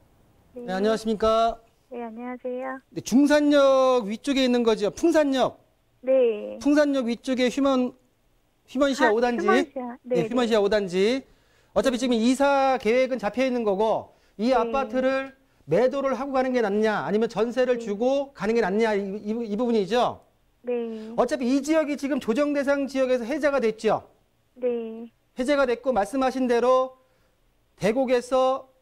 네, 안녕하십니까? 네, 안녕하세요. 네, 중산역 위쪽에 있는 거죠. 풍산역. 네. 풍산역 위쪽에 휴먼시아 5단지. 휴먼시아. 네, 휴먼시아 5단지. 어차피 지금 이사 계획은 잡혀 있는 거고 이 아파트를 매도를 하고 가는 게 낫냐 아니면 전세를 주고 가는 게 낫냐 이 부분이죠. 네. 어차피 이 지역이 지금 조정 대상 지역에서 해제가 됐죠. 네. 해제가 됐고 말씀하신 대로 대곡에서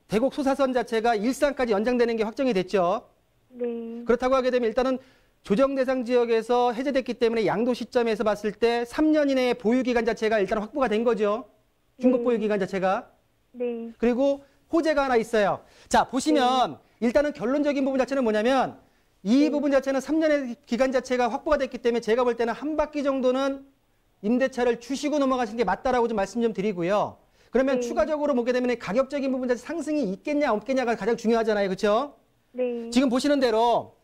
대곡 소사선 자체가 일산까지 연장되는 게 확정이 됐죠. 네. 그렇다고 하게 되면 일단은 조정 대상 지역에서 해제됐기 때문에 양도 시점에서 봤을 때 3년 이내의 보유 기간 자체가 일단 확보가 된 거죠. 중복 보유 기간 자체가. 네. 그리고 호재가 하나 있어요. 자, 보시면 일단은 결론적인 부분 자체는 뭐냐면 이 부분 자체는 3년의 기간 자체가 확보가 됐기 때문에 제가 볼 때는 한 바퀴 정도는 임대차를 주시고 넘어가시는 게 맞다라고 좀 말씀 좀 드리고요. 그러면 추가적으로 보게 되면 가격적인 부분 자체 상승이 있겠냐 없겠냐가 가장 중요하잖아요. 그렇죠? 네. 지금 보시는 대로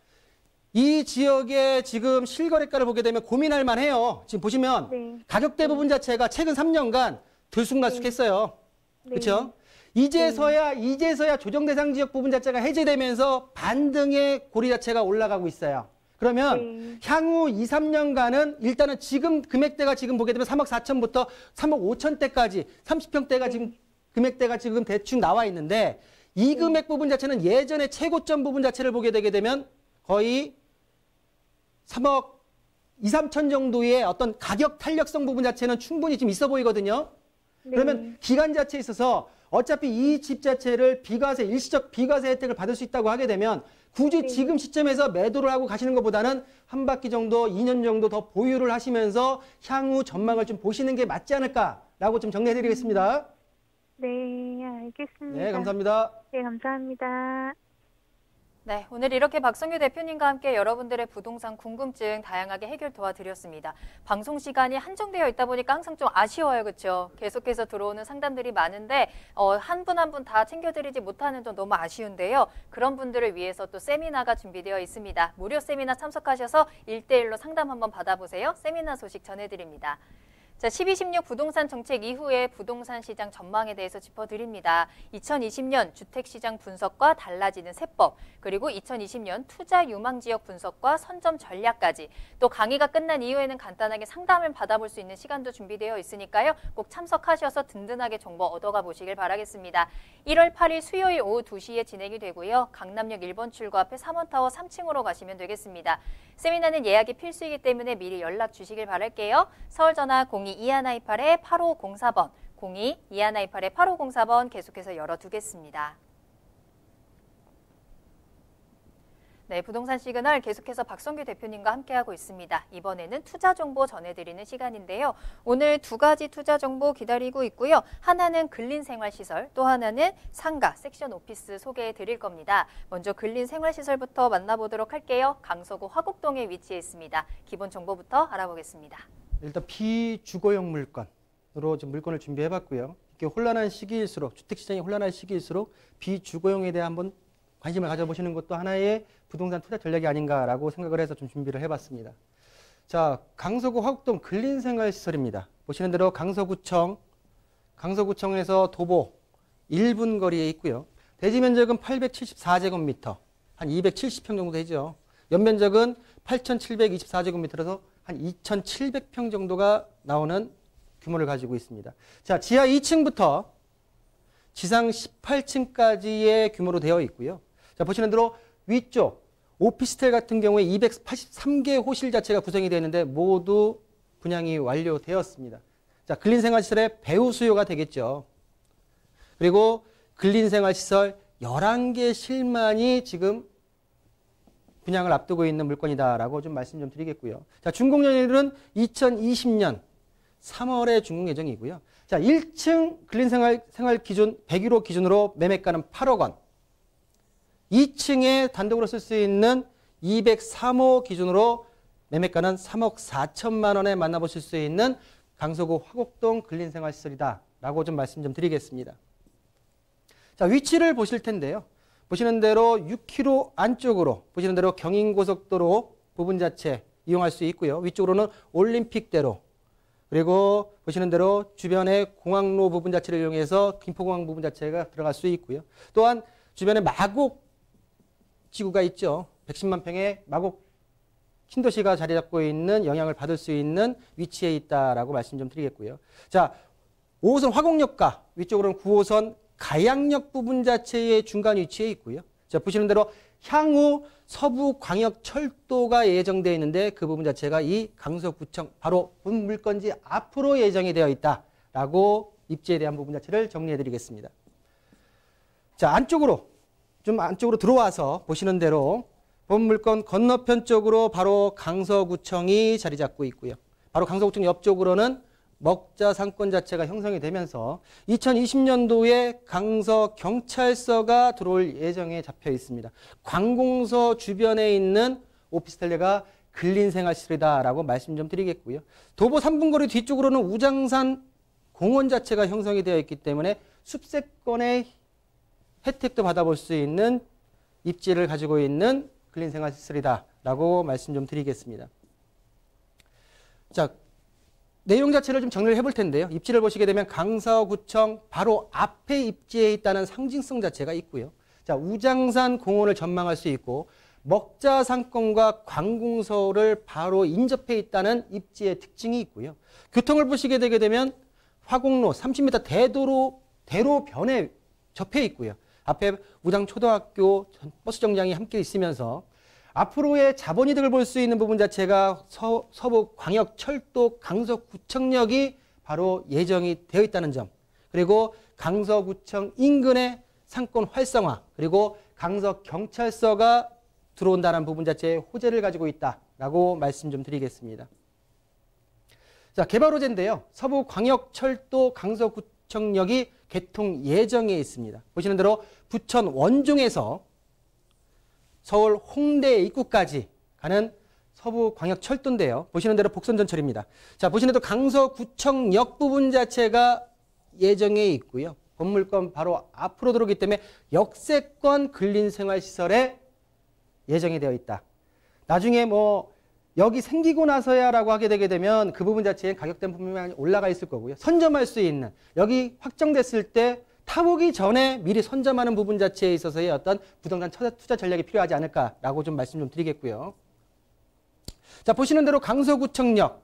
이 지역의 지금 실거래가를 보게 되면 고민할 만해요. 지금 보시면 네. 가격대 부분 자체가 최근 3년간 들쑥날쑥했어요. 그렇죠? 이제서야 조정 대상 지역 부분 자체가 해제되면서 반등의 고리 자체가 올라가고 있어요. 그러면 향후 2, 3년간은 일단은 지금 금액대가 지금 보게 되면 3억 4천부터 3억 5천대까지 30평대가 지금 금액대가 지금 대충 나와 있는데 이 금액 부분 자체는 예전에 최고점 부분 자체를 보게 되게 되면 거의 3억 2, 3천 정도의 어떤 가격 탄력성 부분 자체는 충분히 좀 있어 보이거든요. 그러면 기간 자체에 있어서 어차피 이 집 자체를 비과세, 일시적 비과세 혜택을 받을 수 있다고 하게 되면 굳이 지금 시점에서 매도를 하고 가시는 것보다는 한 바퀴 정도, 2년 정도 더 보유를 하시면서 향후 전망을 좀 보시는 게 맞지 않을까라고 좀 정리해드리겠습니다. 네, 알겠습니다. 네, 감사합니다. 네, 감사합니다. 네, 오늘 이렇게 박성규 대표님과 함께 여러분들의 부동산 궁금증 다양하게 해결 도와드렸습니다. 방송 시간이 한정되어 있다 보니까 항상 좀 아쉬워요, 그렇죠? 계속해서 들어오는 상담들이 많은데 한 분 한 분 다 챙겨드리지 못하는 점 너무 아쉬운데요. 그런 분들을 위해서 또 세미나가 준비되어 있습니다. 무료 세미나 참석하셔서 1대1로 상담 한번 받아보세요. 세미나 소식 전해드립니다. 자, 12.16 부동산 정책 이후에 부동산 시장 전망에 대해서 짚어드립니다. 2020년 주택시장 분석과 달라지는 세법, 그리고 2020년 투자 유망 지역 분석과 선점 전략까지, 또 강의가 끝난 이후에는 간단하게 상담을 받아볼 수 있는 시간도 준비되어 있으니까요. 꼭 참석하셔서 든든하게 정보 얻어가 보시길 바라겠습니다. 1월 8일 수요일 오후 2시에 진행이 되고요. 강남역 1번 출구 앞에 3원타워 3층으로 가시면 되겠습니다. 세미나는 예약이 필수이기 때문에 미리 연락 주시길 바랄게요. 서울 전화 02-2128-8504번, 02-2128-8504번 계속해서 열어두겠습니다. 네, 부동산 시그널 계속해서 박성규 대표님과 함께하고 있습니다. 이번에는 투자 정보 전해드리는 시간인데요. 오늘 두 가지 투자 정보 기다리고 있고요. 하나는 근린생활시설, 또 하나는 상가, 섹션 오피스 소개해 드릴 겁니다. 먼저 근린생활시설부터 만나보도록 할게요. 강서구 화곡동에 위치해 있습니다. 기본 정보부터 알아보겠습니다. 일단 비주거용 물건으로 지금 물건을 준비해봤고요. 이렇게 혼란한 시기일수록, 주택시장이 혼란한 시기일수록 비주거용에 대해 한번 관심을 가져보시는 것도 하나의 부동산 투자 전략이 아닌가라고 생각을 해서 좀 준비를 해봤습니다. 자, 강서구 화곡동 근린생활시설입니다. 보시는 대로 강서구청에서 도보 1분 거리에 있고요. 대지 면적은 874제곱미터, 한 270평 정도 되죠. 연면적은 8,724제곱미터라서 한 2,700평 정도가 나오는 규모를 가지고 있습니다. 자, 지하 2층부터 지상 18층까지의 규모로 되어 있고요. 자, 보시는 대로 위쪽 오피스텔 같은 경우에 283개 호실 자체가 구성이 되어 있는데 모두 분양이 완료되었습니다. 자, 근린생활시설의 배후 수요가 되겠죠. 그리고 근린생활시설 11개 실만이 지금 분양을 앞두고 있는 물건이다라고 좀 말씀 좀 드리겠고요. 자, 준공연일은 2020년 3월에 준공 예정이고요. 자, 1층 근린생활 기준 101호 기준으로 매매가는 8억 원. 2층에 단독으로 쓸 수 있는 203호 기준으로 매매가는 3억 4천만 원에 만나보실 수 있는 강서구 화곡동 근린생활시설이다라고 좀 말씀 좀 드리겠습니다. 자, 위치를 보실 텐데요. 보시는 대로 6km 안쪽으로 보시는 대로 경인고속도로 부분 자체 이용할 수 있고요. 위쪽으로는 올림픽대로 그리고 보시는 대로 주변에 공항로 부분 자체를 이용해서 김포공항 부분 자체가 들어갈 수 있고요. 또한 주변에 마곡 지구가 있죠. 110만 평의 마곡 신도시가 자리 잡고 있는 영향을 받을 수 있는 위치에 있다라고 말씀 좀 드리겠고요. 자, 5호선 화곡역과 위쪽으로는 9호선 가양역 부분 자체의 중간 위치에 있고요. 자, 보시는 대로 향후 서부광역철도가 예정되어 있는데 그 부분 자체가 이 강서구청 바로 본 물건지 앞으로 예정이 되어 있다라고 입지에 대한 부분 자체를 정리해 드리겠습니다. 자, 안쪽으로 들어와서 보시는 대로 본 물건 건너편 쪽으로 바로 강서구청이 자리 잡고 있고요. 바로 강서구청 옆쪽으로는 먹자 상권 자체가 형성이 되면서 2020년도에 강서경찰서가 들어올 예정에 잡혀 있습니다. 관공서 주변에 있는 오피스텔레가 근린생활시설이다라고 말씀 좀 드리겠고요. 도보 3분 거리 뒤쪽으로는 우장산 공원 자체가 형성이 되어 있기 때문에 숲세권의 혜택도 받아볼 수 있는 입지를 가지고 있는 근린생활시설이다라고 말씀 좀 드리겠습니다. 자, 내용 자체를 좀 정리를 해볼 텐데요. 입지를 보시게 되면 강서구청 바로 앞에 입지에 있다는 상징성 자체가 있고요. 자, 우장산 공원을 전망할 수 있고 먹자 상권과 관공서를 바로 인접해 있다는 입지의 특징이 있고요. 교통을 보시게 되게 되면 화곡로 30m 대로변에 접해 있고요. 앞에 우장초등학교 버스 정장이 함께 있으면서 앞으로의 자본이득을 볼 수 있는 부분 자체가 서부광역철도 강서구청역이 바로 예정이 되어 있다는 점, 그리고 강서구청 인근의 상권 활성화, 그리고 강서경찰서가 들어온다는 부분 자체의 호재를 가지고 있다라고 말씀 좀 드리겠습니다. 자, 개발 호재인데요. 서부광역철도 강서구청역이 개통 예정에 있습니다. 보시는 대로 부천 원종에서 서울 홍대 입구까지 가는 서부광역철도인데요. 보시는 대로 복선전철입니다. 자, 보시는 대로 강서구청역 부분 자체가 예정에 있고요. 건물권 바로 앞으로 들어오기 때문에 역세권 근린생활시설에 예정이 되어 있다. 나중에 뭐 여기 생기고 나서야라고 하게 되게 되면 그 부분 자체에 가격대는 분명히 올라가 있을 거고요. 선점할 수 있는 여기 확정됐을 때 타보기 전에 미리 선점하는 부분 자체에 있어서의 어떤 부동산 투자 전략이 필요하지 않을까라고 좀 말씀 좀 드리겠고요. 자, 보시는 대로 강서구청역,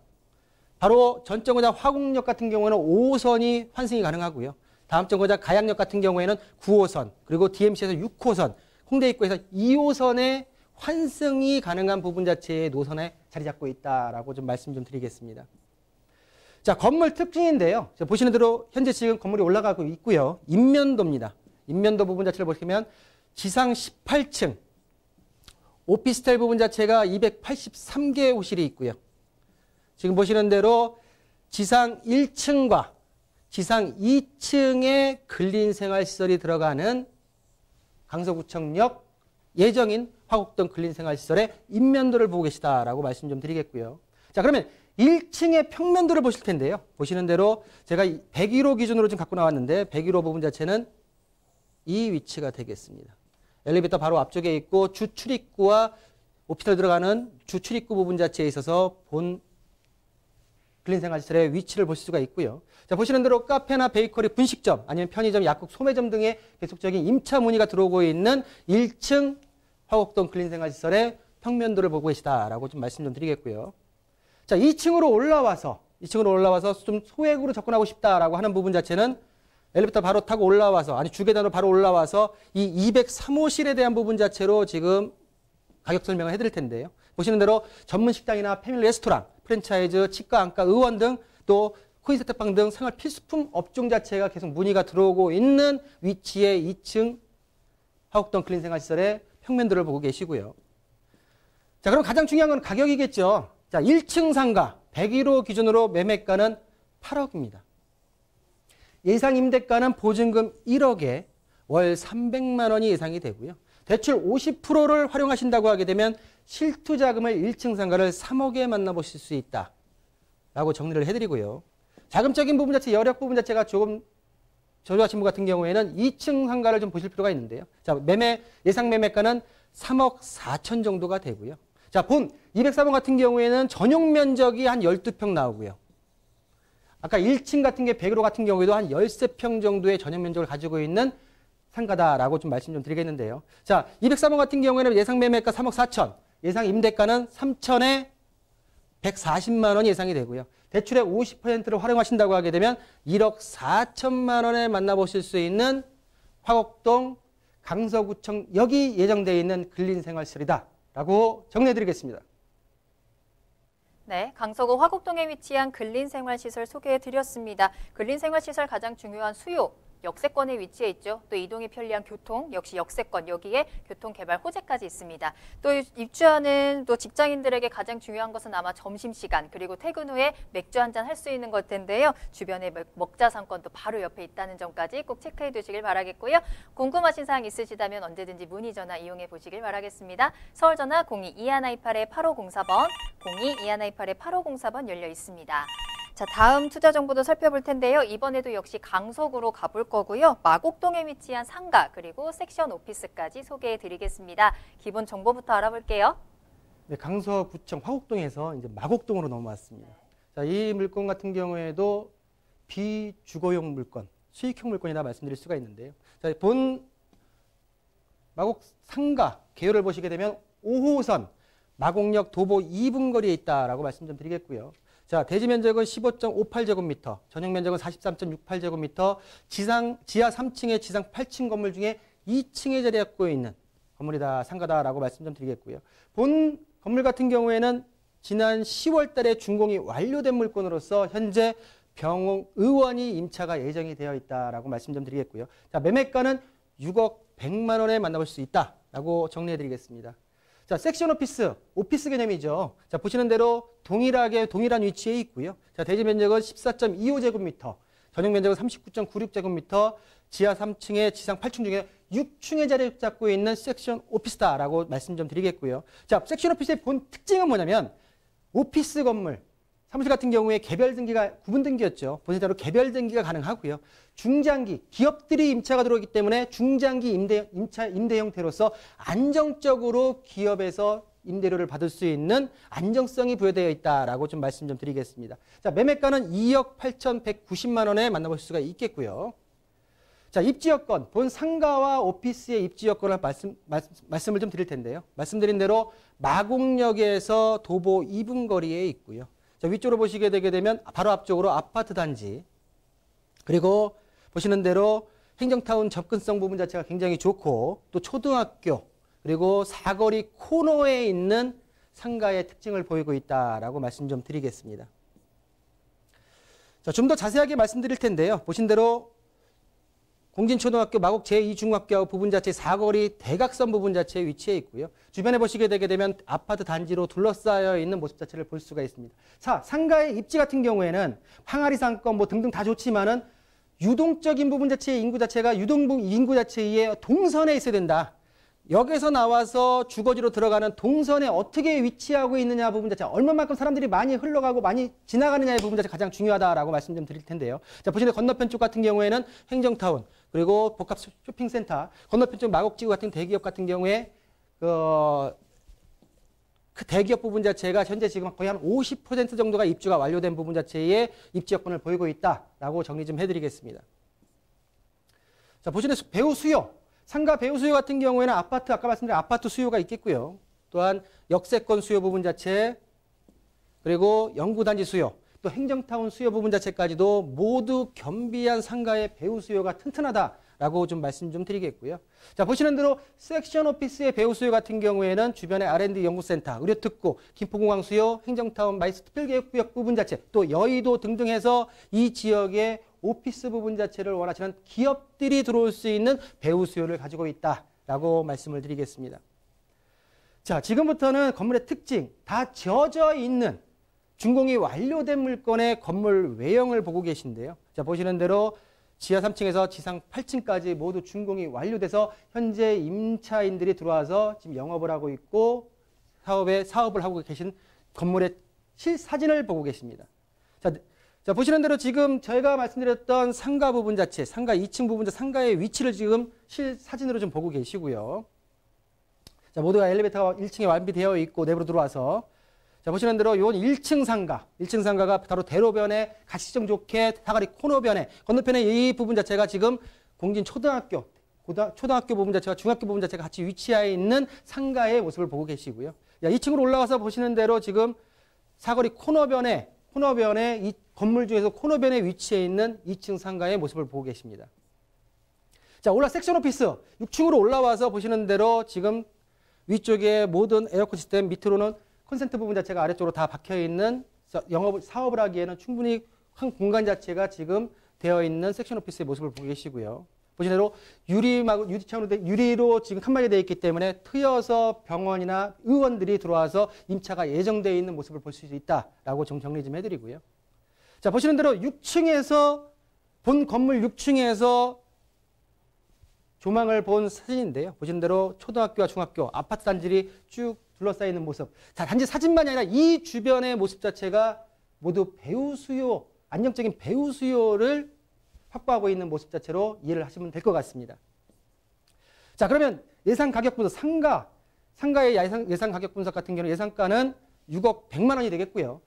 바로 전 정거장 화곡역 같은 경우에는 5호선이 환승이 가능하고요. 다음 정거장 가양역 같은 경우에는 9호선, 그리고 DMC에서 6호선, 홍대 입구에서 2호선의 환승이 가능한 부분 자체의 노선에 자리 잡고 있다라고 좀 말씀 좀 드리겠습니다. 자, 건물 특징인데요. 자, 보시는 대로 현재 지금 건물이 올라가고 있고요. 인면도입니다. 인면도 부분 자체를 보시면 지상 18층 오피스텔 부분 자체가 283개 호실이 있고요. 지금 보시는 대로 지상 1층과 지상 2층의 근린생활시설이 들어가는 강서구청역 예정인 화곡동 근린생활시설의 인면도를 보고 계시다라고 말씀 좀 드리겠고요. 자, 그러면 1층의 평면도를 보실 텐데요. 보시는 대로 제가 101호 기준으로 좀 갖고 나왔는데 101호 부분 자체는 이 위치가 되겠습니다. 엘리베이터 바로 앞쪽에 있고 주출입구와 오피스텔 들어가는 주출입구 부분 자체에 있어서 본 근린생활시설의 위치를 보실 수가 있고요. 자, 보시는 대로 카페나 베이커리 분식점 아니면 편의점, 약국, 소매점 등의 계속적인 임차 문의가 들어오고 있는 1층 화곡동 근린생활시설의 평면도를 보고 계시다라고 좀 말씀 좀 드리겠고요. 자, 2층으로 올라와서 좀 소액으로 접근하고 싶다라고 하는 부분 자체는 엘리베이터 바로 타고 올라와서, 아니 주계단으로 바로 올라와서 이 203호실에 대한 부분 자체로 지금 가격 설명을 해드릴 텐데요. 보시는 대로 전문 식당이나 패밀리 레스토랑, 프랜차이즈, 치과, 안과, 의원 등 또 코인 세탁방 등 생활 필수품 업종 자체가 계속 문의가 들어오고 있는 위치의 2층 화곡동 근린생활시설의 평면도를 보고 계시고요. 자, 그럼 가장 중요한 건 가격이겠죠. 자, 1층 상가 101호 기준으로 매매가는 8억입니다. 예상 임대가는 보증금 1억에 월 300만 원이 예상이 되고요. 대출 50%를 활용하신다고 하게 되면 실투자금을 1층 상가를 3억에 만나보실 수 있다라고 정리를 해드리고요. 자금적인 부분 자체, 여력 부분 자체가 조금 저조하신 분 같은 경우에는 2층 상가를 좀 보실 필요가 있는데요. 자, 예상 매매가는 3억 4천 정도가 되고요. 자, 본 204번 같은 경우에는 전용 면적이 한 12평 나오고요. 아까 1층 같은 게 101호 같은 경우에도 한 13평 정도의 전용 면적을 가지고 있는 상가다라고 좀 말씀 좀 드리겠는데요. 자, 204번 같은 경우에는 예상 매매가 3억 4천, 예상 임대가는 3천에 140만 원 예상이 되고요. 대출의 50%를 활용하신다고 하게 되면 1억 4천만 원에 만나보실 수 있는 화곡동 강서구청 여기 예정되어 있는 근린생활시설이다라고 정리해드리겠습니다. 네, 강서구 화곡동에 위치한 근린생활시설 소개해드렸습니다. 근린생활시설 가장 중요한 수요, 역세권에 위치해 있죠. 또 이동이 편리한 교통, 역시 역세권, 여기에 교통개발 호재까지 있습니다. 또 입주하는 또 직장인들에게 가장 중요한 것은 아마 점심시간, 그리고 퇴근 후에 맥주 한잔 할 수 있는 것 텐데요. 주변에 먹자 상권도 바로 옆에 있다는 점까지 꼭 체크해 두시길 바라겠고요. 궁금하신 사항 있으시다면 언제든지 문의 전화 이용해 보시길 바라겠습니다. 서울 전화 02-2128-8504번, 02-2128-8504번 열려 있습니다. 자, 다음 투자 정보도 살펴볼 텐데요. 이번에도 역시 강서구로 가볼 거고요. 마곡동에 위치한 상가 그리고 섹션 오피스까지 소개해 드리겠습니다. 기본 정보부터 알아볼게요. 네, 강서구청 화곡동에서 이제 마곡동으로 넘어왔습니다. 자, 이 물건 같은 경우에도 비주거용 물건, 수익형 물건이다 말씀드릴 수가 있는데요. 자, 본 마곡 상가 개요를 보시게 되면 5호선 마곡역 도보 2분 거리에 있다라고 말씀 좀 드리겠고요. 자, 대지 면적은 15.58제곱미터, 전용 면적은 43.68제곱미터, 지하 3층에 지상 8층 건물 중에 2층에 자리 잡고 있는 건물이다, 상가다라고 말씀 좀 드리겠고요. 본 건물 같은 경우에는 지난 10월 달에 준공이 완료된 물건으로서 현재 병의원이 임차가 예정이 되어 있다라고 말씀 좀 드리겠고요. 자, 매매가는 6억 100만 원에 만나볼 수 있다라고 정리해 드리겠습니다. 자, 섹션 오피스 개념이죠. 자, 보시는 대로 동일한 위치에 있고요. 자, 대지 면적은 14.25제곱미터, 전용 면적은 39.96제곱미터, 지하 3층에 지상 8층 중에 6층에 자리 잡고 있는 섹션 오피스다라고 말씀 좀 드리겠고요. 자, 섹션 오피스의 본 특징은 뭐냐면 오피스 건물, 사무실 같은 경우에 개별 등기가 구분 등기였죠. 보신 대로 개별 등기가 가능하고요. 중장기, 기업들이 임차가 들어오기 때문에 중장기 임대 형태로서 안정적으로 기업에서 임대료를 받을 수 있는 안정성이 부여되어 있다라고 좀 말씀 좀 드리겠습니다. 자, 매매가는 2억 8,190만 원에 만나볼 수가 있겠고요. 자, 입지 여건, 본 상가와 오피스의 입지 여건을 말씀을 좀 드릴 텐데요. 말씀드린 대로 마곡역에서 도보 2분 거리에 있고요. 자, 위쪽으로 보시게 되게 되면 바로 앞쪽으로 아파트 단지, 그리고 보시는 대로 행정타운 접근성 부분 자체가 굉장히 좋고 또 초등학교, 그리고 사거리 코너에 있는 상가의 특징을 보이고 있다라고 말씀 좀 드리겠습니다. 자, 좀 더 자세하게 말씀드릴 텐데요. 보신 대로 공진초등학교, 마곡 제2중학교 부분 자체 사거리 대각선 부분 자체에 위치해 있고요. 주변에 보시게 되게 되면 아파트 단지로 둘러싸여 있는 모습 자체를 볼 수가 있습니다. 자, 상가의 입지 같은 경우에는 항아리 상권 뭐 등등 다 좋지만은 유동적인 부분 자체의 인구 자체가 유동부 인구 자체의 동선에 있어야 된다. 역에서 나와서 주거지로 들어가는 동선에 어떻게 위치하고 있느냐 부분 자체, 얼마만큼 사람들이 많이 흘러가고 많이 지나가느냐의 부분 자체가 가장 중요하다라고 말씀 좀 드릴 텐데요. 자, 보시는 건너편 쪽 같은 경우에는 행정타운, 그리고 복합 쇼핑센터, 건너편 쪽 마곡지구 같은 대기업 같은 경우에 그 대기업 부분 자체가 현재 지금 거의 한 50% 정도가 입주가 완료된 부분 자체의 입지 여건을 보이고 있다라고 정리 좀 해드리겠습니다. 자, 보시는 배후 수요. 상가 배후 수요 같은 경우에는 아파트, 아까 말씀드린 아파트 수요가 있겠고요. 또한 역세권 수요 부분 자체, 그리고 연구단지 수요, 또 행정타운 수요 부분 자체까지도 모두 겸비한 상가의 배후 수요가 튼튼하다 라고 좀 말씀 좀 드리겠고요. 자, 보시는 대로 섹션 오피스의 배후 수요 같은 경우에는 주변에 R&D 연구센터, 의료특구, 김포공항 수요, 행정타운, 마이스 특별계획구역 부분 자체, 또 여의도 등등 해서 이 지역의 오피스 부분 자체를 원하시는 기업들이 들어올 수 있는 배후 수요를 가지고 있다라고 말씀을 드리겠습니다. 자, 지금부터는 건물의 특징, 다 지어져 있는 준공이 완료된 물건의 건물 외형을 보고 계신데요. 자, 보시는 대로 지하 3층에서 지상 8층까지 모두 준공이 완료돼서 현재 임차인들이 들어와서 지금 영업을 하고 있고 사업을 하고 계신 건물의 실사진을 보고 계십니다. 자, 보시는 대로 지금 저희가 말씀드렸던 상가 부분 자체, 상가 2층 부분 자체, 상가의 위치를 지금 실사진으로 좀 보고 계시고요. 자, 모두가 엘리베이터가 1층에 완비되어 있고 내부로 들어와서 자, 보시는 대로 이건 1층 상가가 바로 대로변에 가시점 좋게 사거리 코너변에 건너편에 이 부분 자체가 지금 공진 초등학교 부분 자체가 중학교 부분 자체가 같이 위치해 있는 상가의 모습을 보고 계시고요. 2층으로 올라가서 보시는 대로 지금 사거리 코너변에 이 건물 중에서 코너변에 위치해 있는 2층 상가의 모습을 보고 계십니다. 자, 섹션 오피스 6층으로 올라와서 보시는 대로 지금 위쪽에 모든 에어컨 시스템, 밑으로는 콘센트 부분 자체가 아래쪽으로 다 박혀 있는 사업을 하기에는 충분히 한 공간 자체가 지금 되어 있는 섹션 오피스의 모습을 보고 계시고요. 보시는 대로 유리로 지금 칸막이 되어 있기 때문에 트여서 병원이나 의원들이 들어와서 임차가 예정되어 있는 모습을 볼 수 있다라고 좀 정리 좀 해드리고요. 자, 보시는 대로 6층에서 본 건물 6층에서 조망을 본 사진인데요. 보시는 대로 초등학교와 중학교, 아파트 단지들이 쭉 둘러싸이는 모습. 자, 단지 사진만이 아니라 이 주변의 모습 자체가 모두 배후 수요, 안정적인 배후 수요를 확보하고 있는 모습 자체로 이해를 하시면 될 것 같습니다. 자, 그러면 예상 가격 분석, 상가의 예상 가격 분석 같은 경우는 예상가는 6억 100만 원이 되겠고요.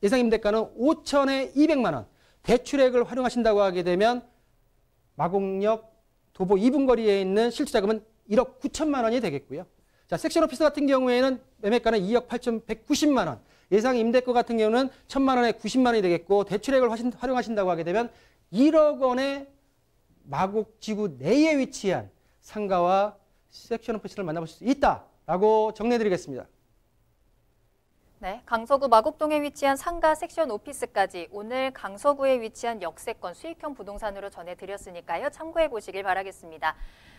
예상 임대가는 5천에 200만 원. 대출액을 활용하신다고 하게 되면 마곡역 도보 2분 거리에 있는 실투자금은 1억 9천만 원이 되겠고요. 자, 섹션 오피스 같은 경우에는 매매가는 2억 8,190만 원. 예상 임대가 같은 경우는 1,000만 원에 90만 원이 되겠고 대출액을 활용하신다고 하게 되면 1억 원의 마곡지구 내에 위치한 상가와 섹션 오피스를 만나볼 수 있다라고 정리해드리겠습니다. 네, 강서구 마곡동에 위치한 상가 섹션 오피스까지 오늘 강서구에 위치한 역세권 수익형 부동산으로 전해드렸으니까요. 참고해 보시길 바라겠습니다.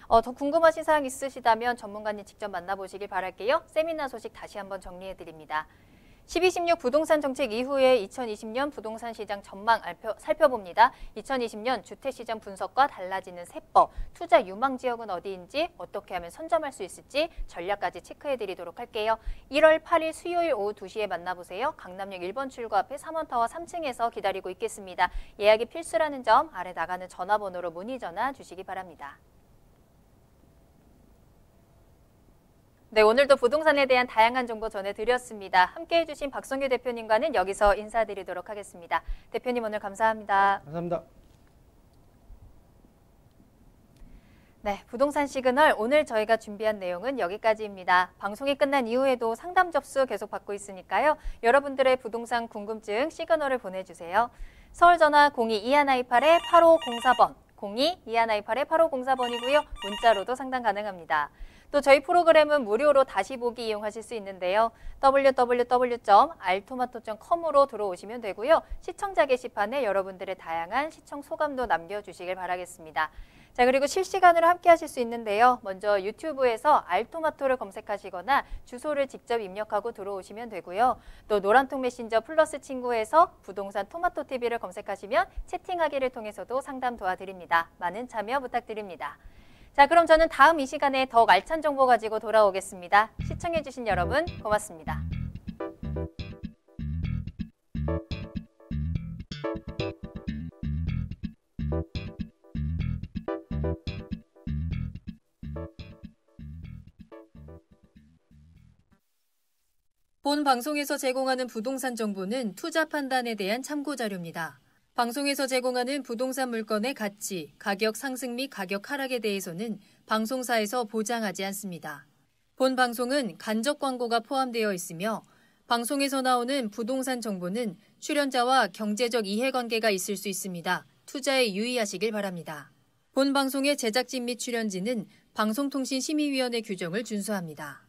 더 궁금하신 사항 있으시다면 전문가님 직접 만나보시길 바랄게요. 세미나 소식 다시 한번 정리해드립니다. 12.16 부동산 정책 이후에 2020년 부동산 시장 전망 살펴봅니다. 2020년 주택시장 분석과 달라지는 세법, 투자 유망 지역은 어디인지 어떻게 하면 선점할 수 있을지 전략까지 체크해드리도록 할게요. 1월 8일 수요일 오후 2시에 만나보세요. 강남역 1번 출구 앞에 3원타워 3층에서 기다리고 있겠습니다. 예약이 필수라는 점 아래 나가는 전화번호로 문의 전화 주시기 바랍니다. 네, 오늘도 부동산에 대한 다양한 정보 전해드렸습니다. 함께해 주신 박성규 대표님과는 여기서 인사드리도록 하겠습니다. 대표님 오늘 감사합니다. 감사합니다. 네, 부동산 시그널 오늘 저희가 준비한 내용은 여기까지입니다. 방송이 끝난 이후에도 상담 접수 계속 받고 있으니까요. 여러분들의 부동산 궁금증 시그널을 보내주세요. 서울 전화 02-2128-8504번, 02-2128-8504번이고요. 문자로도 상담 가능합니다. 또 저희 프로그램은 무료로 다시 보기 이용하실 수 있는데요. www.altomato.com으로 들어오시면 되고요. 시청자 게시판에 여러분들의 다양한 시청 소감도 남겨주시길 바라겠습니다. 자, 그리고 실시간으로 함께 하실 수 있는데요. 먼저 유튜브에서 알토마토를 검색하시거나 주소를 직접 입력하고 들어오시면 되고요. 또 노란통 메신저 플러스 친구에서 부동산 토마토TV를 검색하시면 채팅하기를 통해서도 상담 도와드립니다. 많은 참여 부탁드립니다. 자, 그럼 저는 다음 이 시간에 더욱 알찬 정보 가지고 돌아오겠습니다. 시청해주신 여러분 고맙습니다. 본 방송에서 제공하는 부동산 정보는 투자 판단에 대한 참고 자료입니다. 방송에서 제공하는 부동산 물건의 가치, 가격 상승 및 가격 하락에 대해서는 방송사에서 보장하지 않습니다. 본 방송은 간접 광고가 포함되어 있으며 방송에서 나오는 부동산 정보는 출연자와 경제적 이해관계가 있을 수 있습니다. 투자에 유의하시길 바랍니다. 본 방송의 제작진 및 출연진은 방송통신심의위원회 규정을 준수합니다.